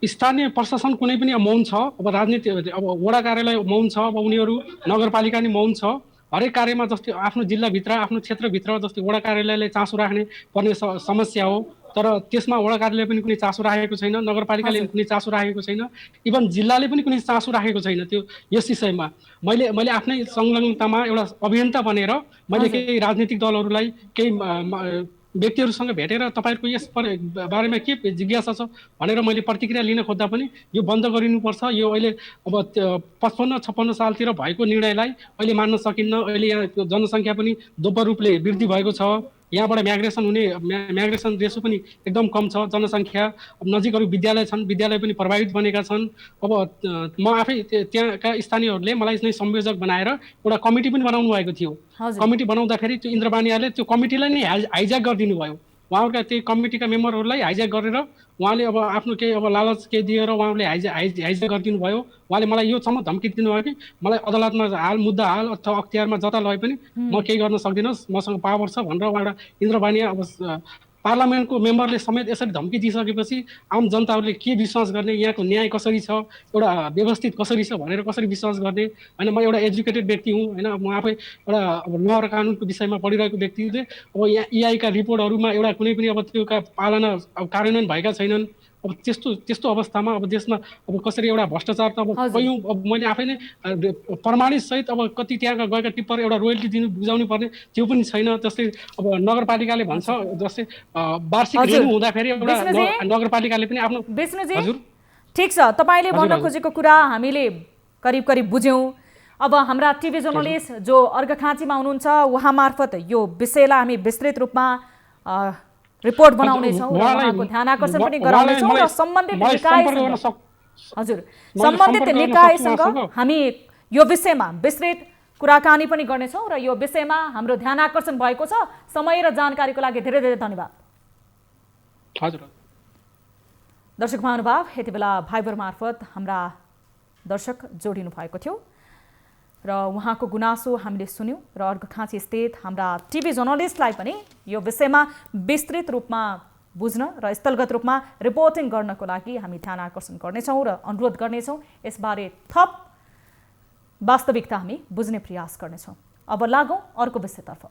स्थानीय प्रशासन कुनै पनि मौन छ। अब राजनीति अब वडा कार्यालय मौन छ, अब उनीहरू नगरपालिका नि मौन छ। हरेक कार्यमा जस्तै आफ्नो जिल्लाभित्र आफ्नो क्षेत्रभित्र जस्तै वडा कार्यालयले चासो राख्ने पर्ने समस्या हो, तर त्यसमा वडा कार्यालय पनि कुनै चासो राखेको छैन, नगरपालिकाले कुनै चासो राखेको छैन, इभन जिल्लाले पनि कुनै चासो राखेको छैन त्यो यस विषयमा। मैले आफ्नै संलग्नतामा एउटा अभियन्ता बनेर मैले केही राजनीतिक दलहरूलाई केही व्यक्तिहरूसँग भेटेर तपाईँहरूको यस बारेमा के जिज्ञासा छ भनेर मैले प्रतिक्रिया लिन खोज्दा पनि यो बन्द गरिनुपर्छ, यो अहिले अब 55-56 सालतिर भएको निर्णयलाई अहिले मान्न सकिन्न। अहिले यहाँ जनसङ्ख्या पनि दोब्बर रूपले वृद्धि भएको छ, यहाँबाट म्याग्रेसन रेसो पनि एकदम कम छ, जनसङ्ख्या अब नजिकहरू विद्यालय छन्, विद्यालय पनि प्रभावित बनेका छन्। अब म आफै त्यहाँका स्थानीयहरूले मलाई चाहिँ संयोजक बनाएर एउटा कमिटी पनि बनाउनु भएको थियो। कमिटी बनाउँदाखेरि त्यो इन्द्रबानियाले त्यो कमिटीलाई नै हाइज्याक गरिदिनु भयो। उहाँहरूका त्यही कमिटीका मेम्बरहरूलाई हाइज्याक गरेर उहाँले अब आफ्नो केही अब लालच केही दिएर उहाँहरूले हाइज्याक गरिदिनु भयो। उहाँले मलाई योसम्म धम्की दिनुभयो कि मलाई अदालतमा मुद्दा हाल अथवा अख्तियारमा जता लगे पनि म केही गर्न सक्दिनँ, मसँग पावर छ भनेर उहाँबाट इन्द्रबानिया अब पार्लियामेन्टको मेम्बरले समेत यसरी धम्की दिइसकेपछि आम जनताहरूले के विश्वास गर्ने, यहाँको न्याय कसरी छ, एउटा व्यवस्थित कसरी छ भनेर कसरी विश्वास गर्ने? होइन, म एउटा एजुकेटेड व्यक्ति हुँ, होइन, म आफै एउटा अब ल र कानुनको विषयमा पढिरहेको व्यक्तिले अब यहाँ EI का रिपोर्टहरूमा एउटा कुनै पनि अब त्यो पालना अब कार्यान्वयन भएका छैनन्। अब त्यस्तो अवस्थामा अब देशमा अब कसरी एउटा भ्रष्टाचार त अब कयौँ अब मैले आफै नै प्रमाणित सहित अब कति त्यहाँका गएका टिप्पर एउटा रोयल्टी दिनु बुझाउनु पर्ने त्यो पनि छैन। जस्तै अब नगरपालिकाले भन्छ जस्तै वार्षिक रेन्यु हुँदाखेरि एउटा नगरपालिकाले पनि आफ्नो
हजुर ठिक छ, तपाईँले भन्न खोजेको कुरा हामीले करिब करिब बुझ्यौँ। अब हाम्रा टिभी जर्नलिस्ट जो अर्घखाँचीमा हुनुहुन्छ उहाँ मार्फत यो विषयलाई हामी विस्तृत रूपमा रिपोर्ट बनाउनेछौँ र उहाँको ध्यान आकर्षण पनि गराउनेछौँ र सम्बन्धित निकायसँग हामी यो विषयमा विस्तृत कुराकानी पनि गर्नेछौँ र यो विषयमा हाम्रो ध्यान आकर्षण भएको छ। समय र जानकारीको लागि धेरै धेरै धन्यवाद। दर्शक महानुभाव, यति बेला भाइबर मार्फत हाम्रा दर्शक जोडिनु भएको थियो र उहाँको गुनासो हामीले सुन्यौँ र अर्घखाँची स्थित हाम्रा टिभी जर्नलिस्टलाई पनि यो विषयमा विस्तृत रूपमा बुझ्न र स्थलगत रूपमा रिपोर्टिङ गर्नको लागि हामी ध्यान आकर्षण गर्नेछौँ र अनुरोध गर्नेछौँ। यसबारे थप वास्तविकता हामी बुझ्ने प्रयास गर्नेछौँ। अब लागौँ अर्को विषयतर्फ।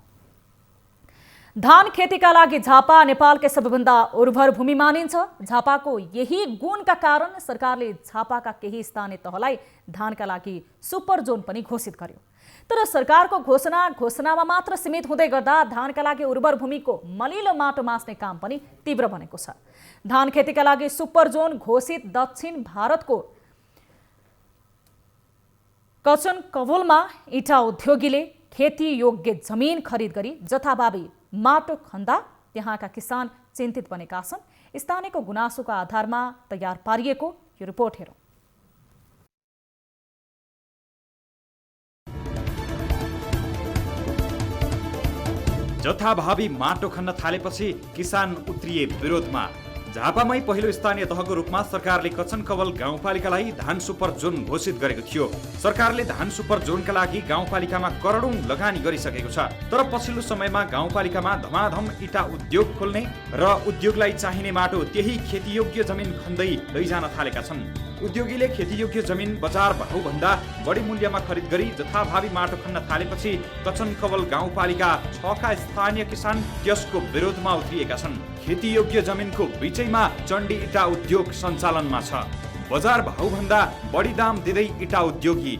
धान खेतीका लागि झापा नेपालकै सबैभन्दा उर्वर भूमि मानिन्छ। झापाको यही गुणका कारण सरकारले झापाका केही स्थानीय तहलाई धानका लागि सुपर जोन पनि घोषित गर्यो। तर सरकारको घोषणामा मात्र सीमित हुँदै गर्दा धानका लागि उर्वर भूमिको मलिलो माटो मास्ने काम पनि तीव्र बनेको छ। धान खेतीका लागि सुपर जोन घोषित दक्षिण भारतको कचन कवोलमा इटा उद्योगीले खेती योग्य जमिन खरिद गरी जथाभावी माटो खन्दा त्यहाँका किसान चिन्तित बनेका छन्। स्थानीयको गुनासोका आधारमा तयार पारिएको यो रिपोर्ट हेरौँ।
जथाभावी माटो खन्न थालेपछि किसान उत्रिए विरोधमा। झापामै पहिलो स्थानीय तहको रूपमा सरकारले कचन कवल गाउँपालिकालाई धान सुपर जोन घोषित गरेको थियो। सरकारले धान सुपर जोनका लागि गाउँपालिकामा करोडौं लगानी गरिसकेको छ। तर पछिल्लो समयमा गाउँपालिकामा धमाधम इटा उद्योग खोल्ने र उद्योगलाई चाहिने माटो त्यही खेतीयोग्य जमिन खन्दै लैजान थालेका छन्। उद्योगीले खेतीयोग्य जमिन बजार भाउभन्दा बढी मूल्यमा खरिद गरी जथाभावी माटो खन्न थालेपछि कचन कवल गाउँपालिका 6 का स्थानीय किसान त्यसको विरोधमा उत्रिएका छन्। खेतीयोग्य जमिनको बीचैमा चण्डी इटा उद्योग सञ्चालनमा छ। बजार भाउभन्दा बढी दाम दिँदै इटा उद्योगी।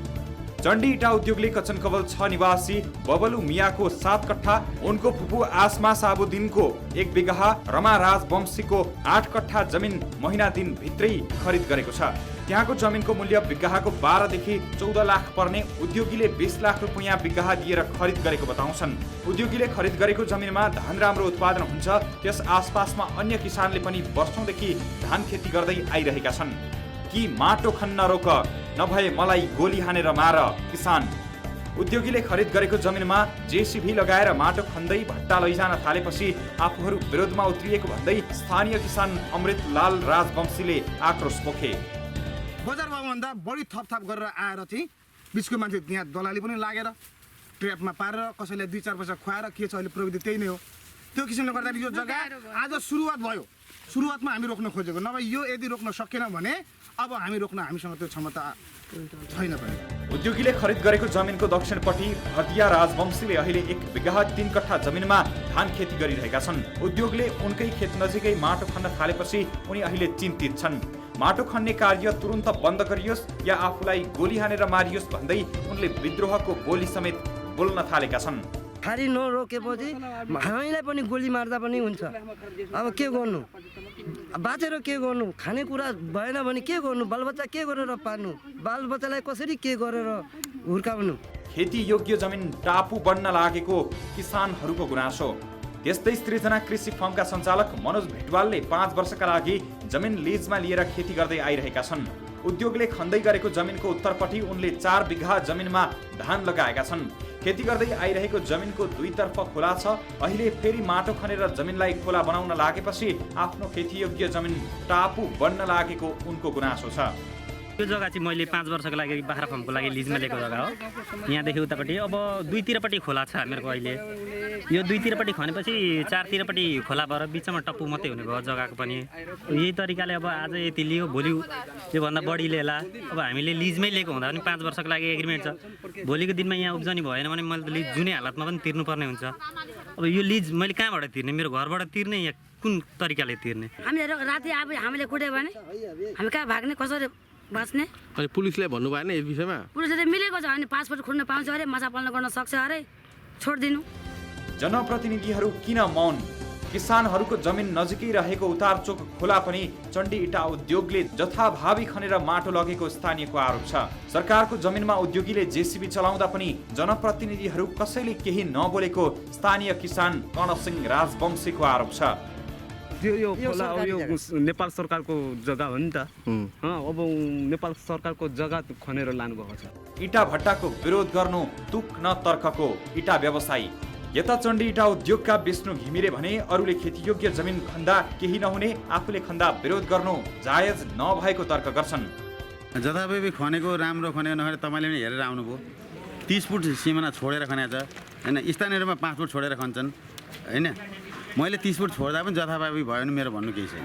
चण्डी इटा उद्योगले कचन कवल 6 निवासी बबलु मियाको 7 कट्ठा, उनको फुपू आसमा साबुद्दिनको 1 बिघा, रमा राजवंशीको 8 कट्ठा जमिन महिना दिन भित्रै खरिद गरेको छ। त्यहाँको जमिनको मूल्य बिघाको 12 देखि 14 लाख पर्ने उद्योगीले 20 लाख रुपैयाँ बिघा दिएर खरिद गरेको बताउँछन्। उद्योगीले खरिद गरेको जमिनमा धान राम्रो उत्पादन हुन्छ। त्यस आसपासमा अन्य किसानले पनि वर्षौंदेखि धान खेती गर्दै आइरहेका छन्। कि माटो खन्न रोक, नभए मलाई गोली हानेर मार किसान। उद्योगीले खरिद गरेको जमिनमा जेसीबी लगाएर माटो खन्दै भट्टा लैजान थालेपछि आफूहरू विरोधमा उत्रिएको भन्दै स्थानीय किसान अमृत लाल राजवंशीले आक्रोश पोखे।
बजार भाउभन्दा बढी थपथाप गरेर आएर चाहिँ बिचको मान्छे यहाँ दलाली पनि लागेर ट्र्यापमा पारेर कसैले 2-4 पैसा खुवाएर के छ अहिले प्रविधि त्यही नै हो। त्यो किसिमले गर्दाखेरि यो जग्गा आज सुरुवात भयो। सुरुवातमा हामी रोक्न खोजेको, नभए यो यदि रोक्न सकेन भने अब हामी रोक्न हामीसँग त्यो क्षमता छैन पनि।
उद्योगीले खरिद गरेको जमिनको दक्षिणपट्टि भर्दिया राजवंशीले अहिले 1 बिघा 3 कट्ठा जमिनमा धान खेती गरिरहेका छन्। उद्योगले उनकै खेत नजिकै माटो खन्न थालेपछि उनी अहिले चिन्तित छन्। माटो खन्ने कार्य तुरुन्त बन्द गरियोस् या आफूलाई गोली हानेर मारियोस् भन्दै उनले विद्रोहको बोली समेत बोल्न थालेका छन्।
खाली नरोकेपछि हामीलाई पनि गोली मार्दा पनि हुन्छ। अब के गर्नु, बाँचेर के गर्नु, खानेकुरा भएन भने के गर्नु, बालबच्चा के गरेर पाल्नु, बालबच्चालाई कसरी के गरेर हुर्काउनु।
खेती योग्य जमिन टापु बन्न लागेको किसानहरूको गुनासो। त्यस्तै सृजना कृषि फर्मका सञ्चालक मनोज भिटवालले 5 वर्षका लागि जमिन लिजमा लिएर खेती गर्दै आइरहेका छन्। उद्योगले खन्दै गरेको जमिनको उत्तरपट्टि उनले 4 बिघा जमिनमा धान लगाएका छन्। खेती गर्दै आइरहेको जमिनको दुईतर्फ खोला छ। अहिले फेरि माटो खनेर जमिनलाई खोला बनाउन लागेपछि आफ्नो खेतीयोग्य जमिन टापु बन्न लागेको उनको गुनासो छ।
यो जग्गा चाहिँ मैले 5 वर्षको लागि बाख्रा फार्मको लागि लिजमा लिएको जग्गा हो। यहाँदेखि उतापट्टि अब दुईतिरपट्टि खोला छ हामीहरूको अहिले। यो दुईतिरपट्टि खनेपछि चारतिरपट्टि खोला भएर बिचमा टप्पु मात्रै हुने भयो जग्गाको पनि। यही तरिकाले अब आज यति लियो, भोलि योभन्दा बढी लिएला। अब हामीले लिजमै लिएको हुँदा पनि 5 वर्षको लागि एग्रिमेन्ट छ। भोलिको दिनमा यहाँ उब्जनी भएन भने मैले लिज जुनै हालतमा पनि तिर्नुपर्ने हुन्छ। अब यो लिज मैले कहाँबाट तिर्ने, मेरो घरबाट तिर्ने या कुन तरिकाले तिर्ने।
हामीले राति अब हामीले कुट्यो भने हामी कहाँ भाग्ने, कसरी बाँच्ने।
अनि पुलिसले भन्नु भएन यस विषयमा?
पुलिसले मिलेको छ भने पासपोर्ट खोल्न पाउँछ अरे, माछा पालन गर्न सक्छ अरे, छोडिदिनु।
जनप्रतिनिधिहरू किन मौन? किसानहरूको जमिन नजिकै रहेको उतारचोक खोला पनि चण्डी इटा उद्योगले जथाभावी खनेर माटो लगेको स्थानीयको आरोप छ। सरकारको जमिनमा उद्योगीले जेसीबी चलाउँदा पनि जनप्रतिनिधिहरू कसैले केही नबोलेको स्थानीय किसान कर्णसिंह राजवंशीको आरोप छ।
यो खोला यो नेपाल सरकारको जग्गा हो नि त। अब नेपाल सरकारको जग्गा खनेर लानुभएको छ।
इटा भट्टाको विरोध गर्नु तुक न तर्कको इटा व्यवसायी। यता चण्डी इटा उद्योगका विष्णु घिमिरे भने अरूले खेतीयोग्य जमिन खन्दा केही नहुने, आफूले खन्दा विरोध गर्नु जायज नभएको तर्क गर्छन्।
जथाभावी खनेको राम्रो खनेको नखने तपाईँले पनि हेरेर आउनुभयो। 30 फुट सिमाना छोडेर खनेको छ होइन, स्थानीयहरूमा 5 फुट छोडेर खन्छन् होइन। मैले 30 फुट छोड्दा पनि जथाभावी भयो भने मेरो भन्नु केही छैन।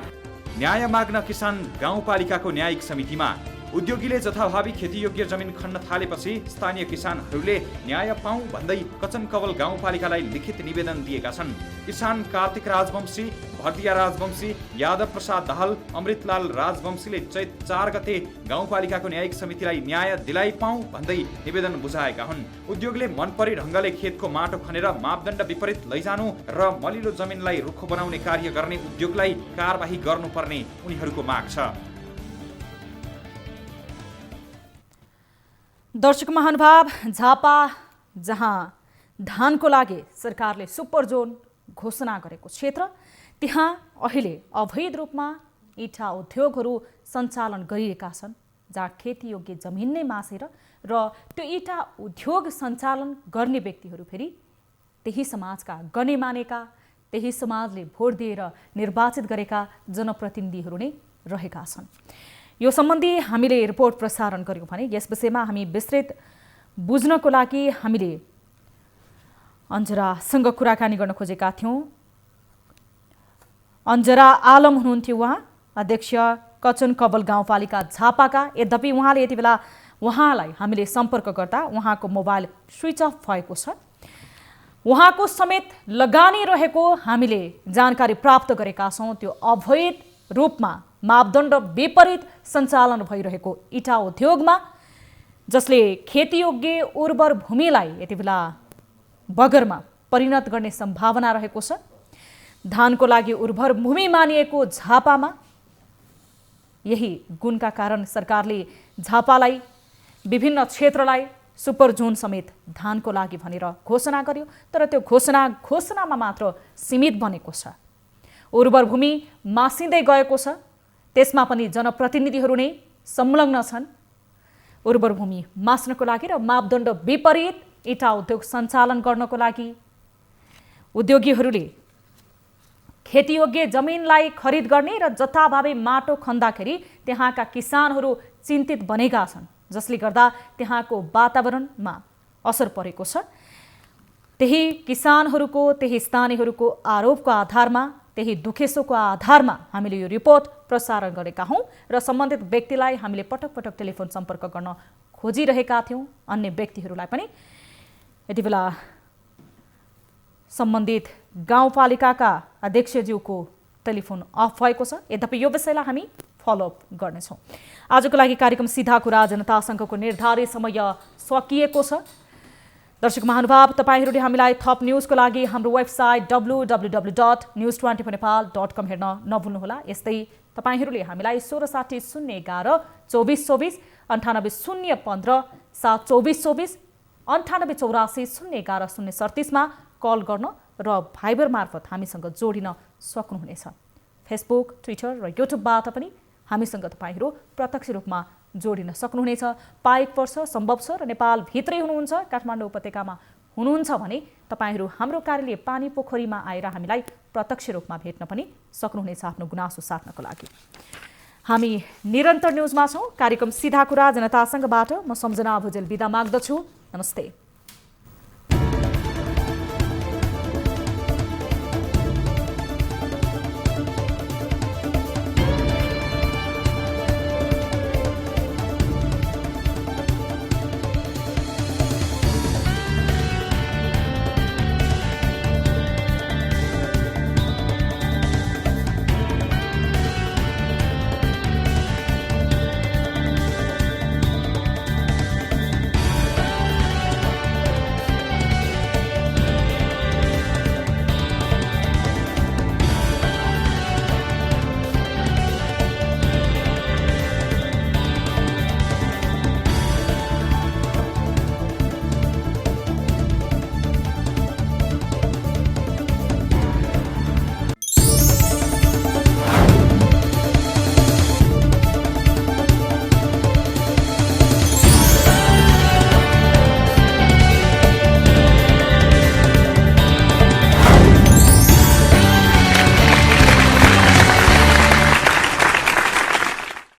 न्याय माग्न किसान गाउँपालिकाको न्यायिक समितिमा उद्योगीले जथाभावी खेतीयोग्य जमिन खन्न थालेपछि स्थानीय किसानहरूले न्याय पाऊँ भन्दै कचनकवल गाउँपालिकालाई लिखित निवेदन दिएका छन्। किसान कार्तिक राजवंशी, भर्दिया राजवंशी, यादव प्रसाद दाहाल, अमृतलाल राजवंशीले चैत 4 गते गाउँपालिकाको न्यायिक समितिलाई न्याय दिलाइ पाऊँ भन्दै निवेदन बुझाएका हुन्। उद्योगले मनपरी ढङ्गले खेतको माटो खनेर मापदण्ड विपरीत लैजानु र मलिलो जमिनलाई रुखो बनाउने कार्य गर्ने उद्योगलाई कारबाही गर्नुपर्ने उनीहरूको माग छ।
दर्शक महानुभाव, झापा जहाँ धानको लागि सरकारले सुपर जोन घोषणा गरेको क्षेत्र, त्यहाँ अहिले अवैध रूपमा इटा उद्योगहरू सञ्चालन गरिएका छन्, जहाँ खेतीयोग्य जमिन नै मासेर र त्यो इटा उद्योग सञ्चालन गर्ने व्यक्तिहरू फेरि त्यही समाजका गने मानेका, त्यही समाजले भोट दिएर निर्वाचित गरेका जनप्रतिनिधिहरू नै रहेका छन्। यो सम्बन्धी हामीले रिपोर्ट प्रसारण गर्यौं भने यस विषयमा हामी विस्तृत बुझ्नको लागि हामीले अन्जरासँग कुराकानी गर्न खोजेका थियौं। अन्जरा आलम हुनुहुन्थ्यो, उहाँ अध्यक्ष कचनकवल गाउँपालिका झापाका। यद्यपि उहाँले यति बेला उहाँलाई हामीले सम्पर्क गर्दा उहाँको मोबाइल स्विच अफ भएको छ। उहाँको समेत लगानी रहेको हामीले जानकारी प्राप्त गरेका छौं। त्यो अवैध रूपमा मापदण्ड विपरीत सञ्चालन भइरहेको इटा उद्योगमा, जसले खेतीयोग्य उर्वर भूमिलाई यति बेला बगरमा परिणत गर्ने सम्भावना रहेको छ। धानको लागि उर्वर भूमि मानिएको झापामा यही गुणका कारण सरकारले झापालाई, विभिन्न क्षेत्रलाई सुपर जोन समेत धानको लागि भनेर घोषणा गर्यो। तर त्यो घोषणामा मात्र सीमित बनेको छ। उर्वर भूमि मासिँदै गएको छ, त्यसमा पनि जनप्रतिनिधिहरू नै संलग्न छन्। उर्वर भूमि मास्नको लागि र मापदण्ड विपरीत इटा उद्योग सञ्चालन गर्नको लागि उद्योगीहरूले खेतीयोग्य जमिनलाई खरिद गर्ने र जथाभावी माटो खन्दाखेरि त्यहाँका किसानहरू चिन्तित बनेका छन्, जसले गर्दा त्यहाँको वातावरणमा असर परेको छ। त्यही किसानहरूको, त्यही स्थानीयहरूको आरोपको आधारमा, त्यही दुखेसोको आधारमा हामीले यो रिपोर्ट प्रसारण गरेका हौँ र सम्बन्धित व्यक्तिलाई हामीले पटक पटक टेलिफोन सम्पर्क गर्न खोजिरहेका थियौँ। अन्य व्यक्तिहरूलाई पनि यति बेला सम्बन्धित गाउँपालिकाका अध्यक्षज्यूको टेलिफोन अफ भएको छ। यद्यपि यो विषयलाई हामी फलोअप गर्नेछौँ। आजको लागि कार्यक्रम सीधा कुरा जनतासँगको निर्धारित समय सकिएको छ। दर्शक महानुभाव, तपाईहरूले हामीलाई थप न्युजको लागि हाम्रो वेबसाइट www.news24nepal.com हेर्न नभुल्नुहोला। यस्तै तपाईहरूले हामीलाई 1660 011 2424 98 015 72424 98 84 011 037 मा कल गर्न र भाइबर मार्फत हामीसँग जोडिन सक्नुहुनेछ। फेसबुक, ट्विटर र युट्युबबाट पनि हामीसँग तपाईहरू प्रत्यक्ष रूपमा जोडिन सक्नुहुनेछ। पाएक वर्ष सम्भव छ र नेपाल भित्रै हुनुहुन्छ, काठमाडौँ उपत्यकामा हुनुहुन्छ भने तपाईहरू हाम्रो कार्यालय पानी पोखरीमा आएर हामीलाई प्रत्यक्ष रूपमा भेट्न पनि सक्नुहुनेछ आफ्नो गुनासो सार्नको लागि। हामी निरन्तर न्युजमा छौँ। कार्यक्रम सीधा कुरा जनतासँगबाट म सम्झना भुजेल बिदा माग्दछु। नमस्ते।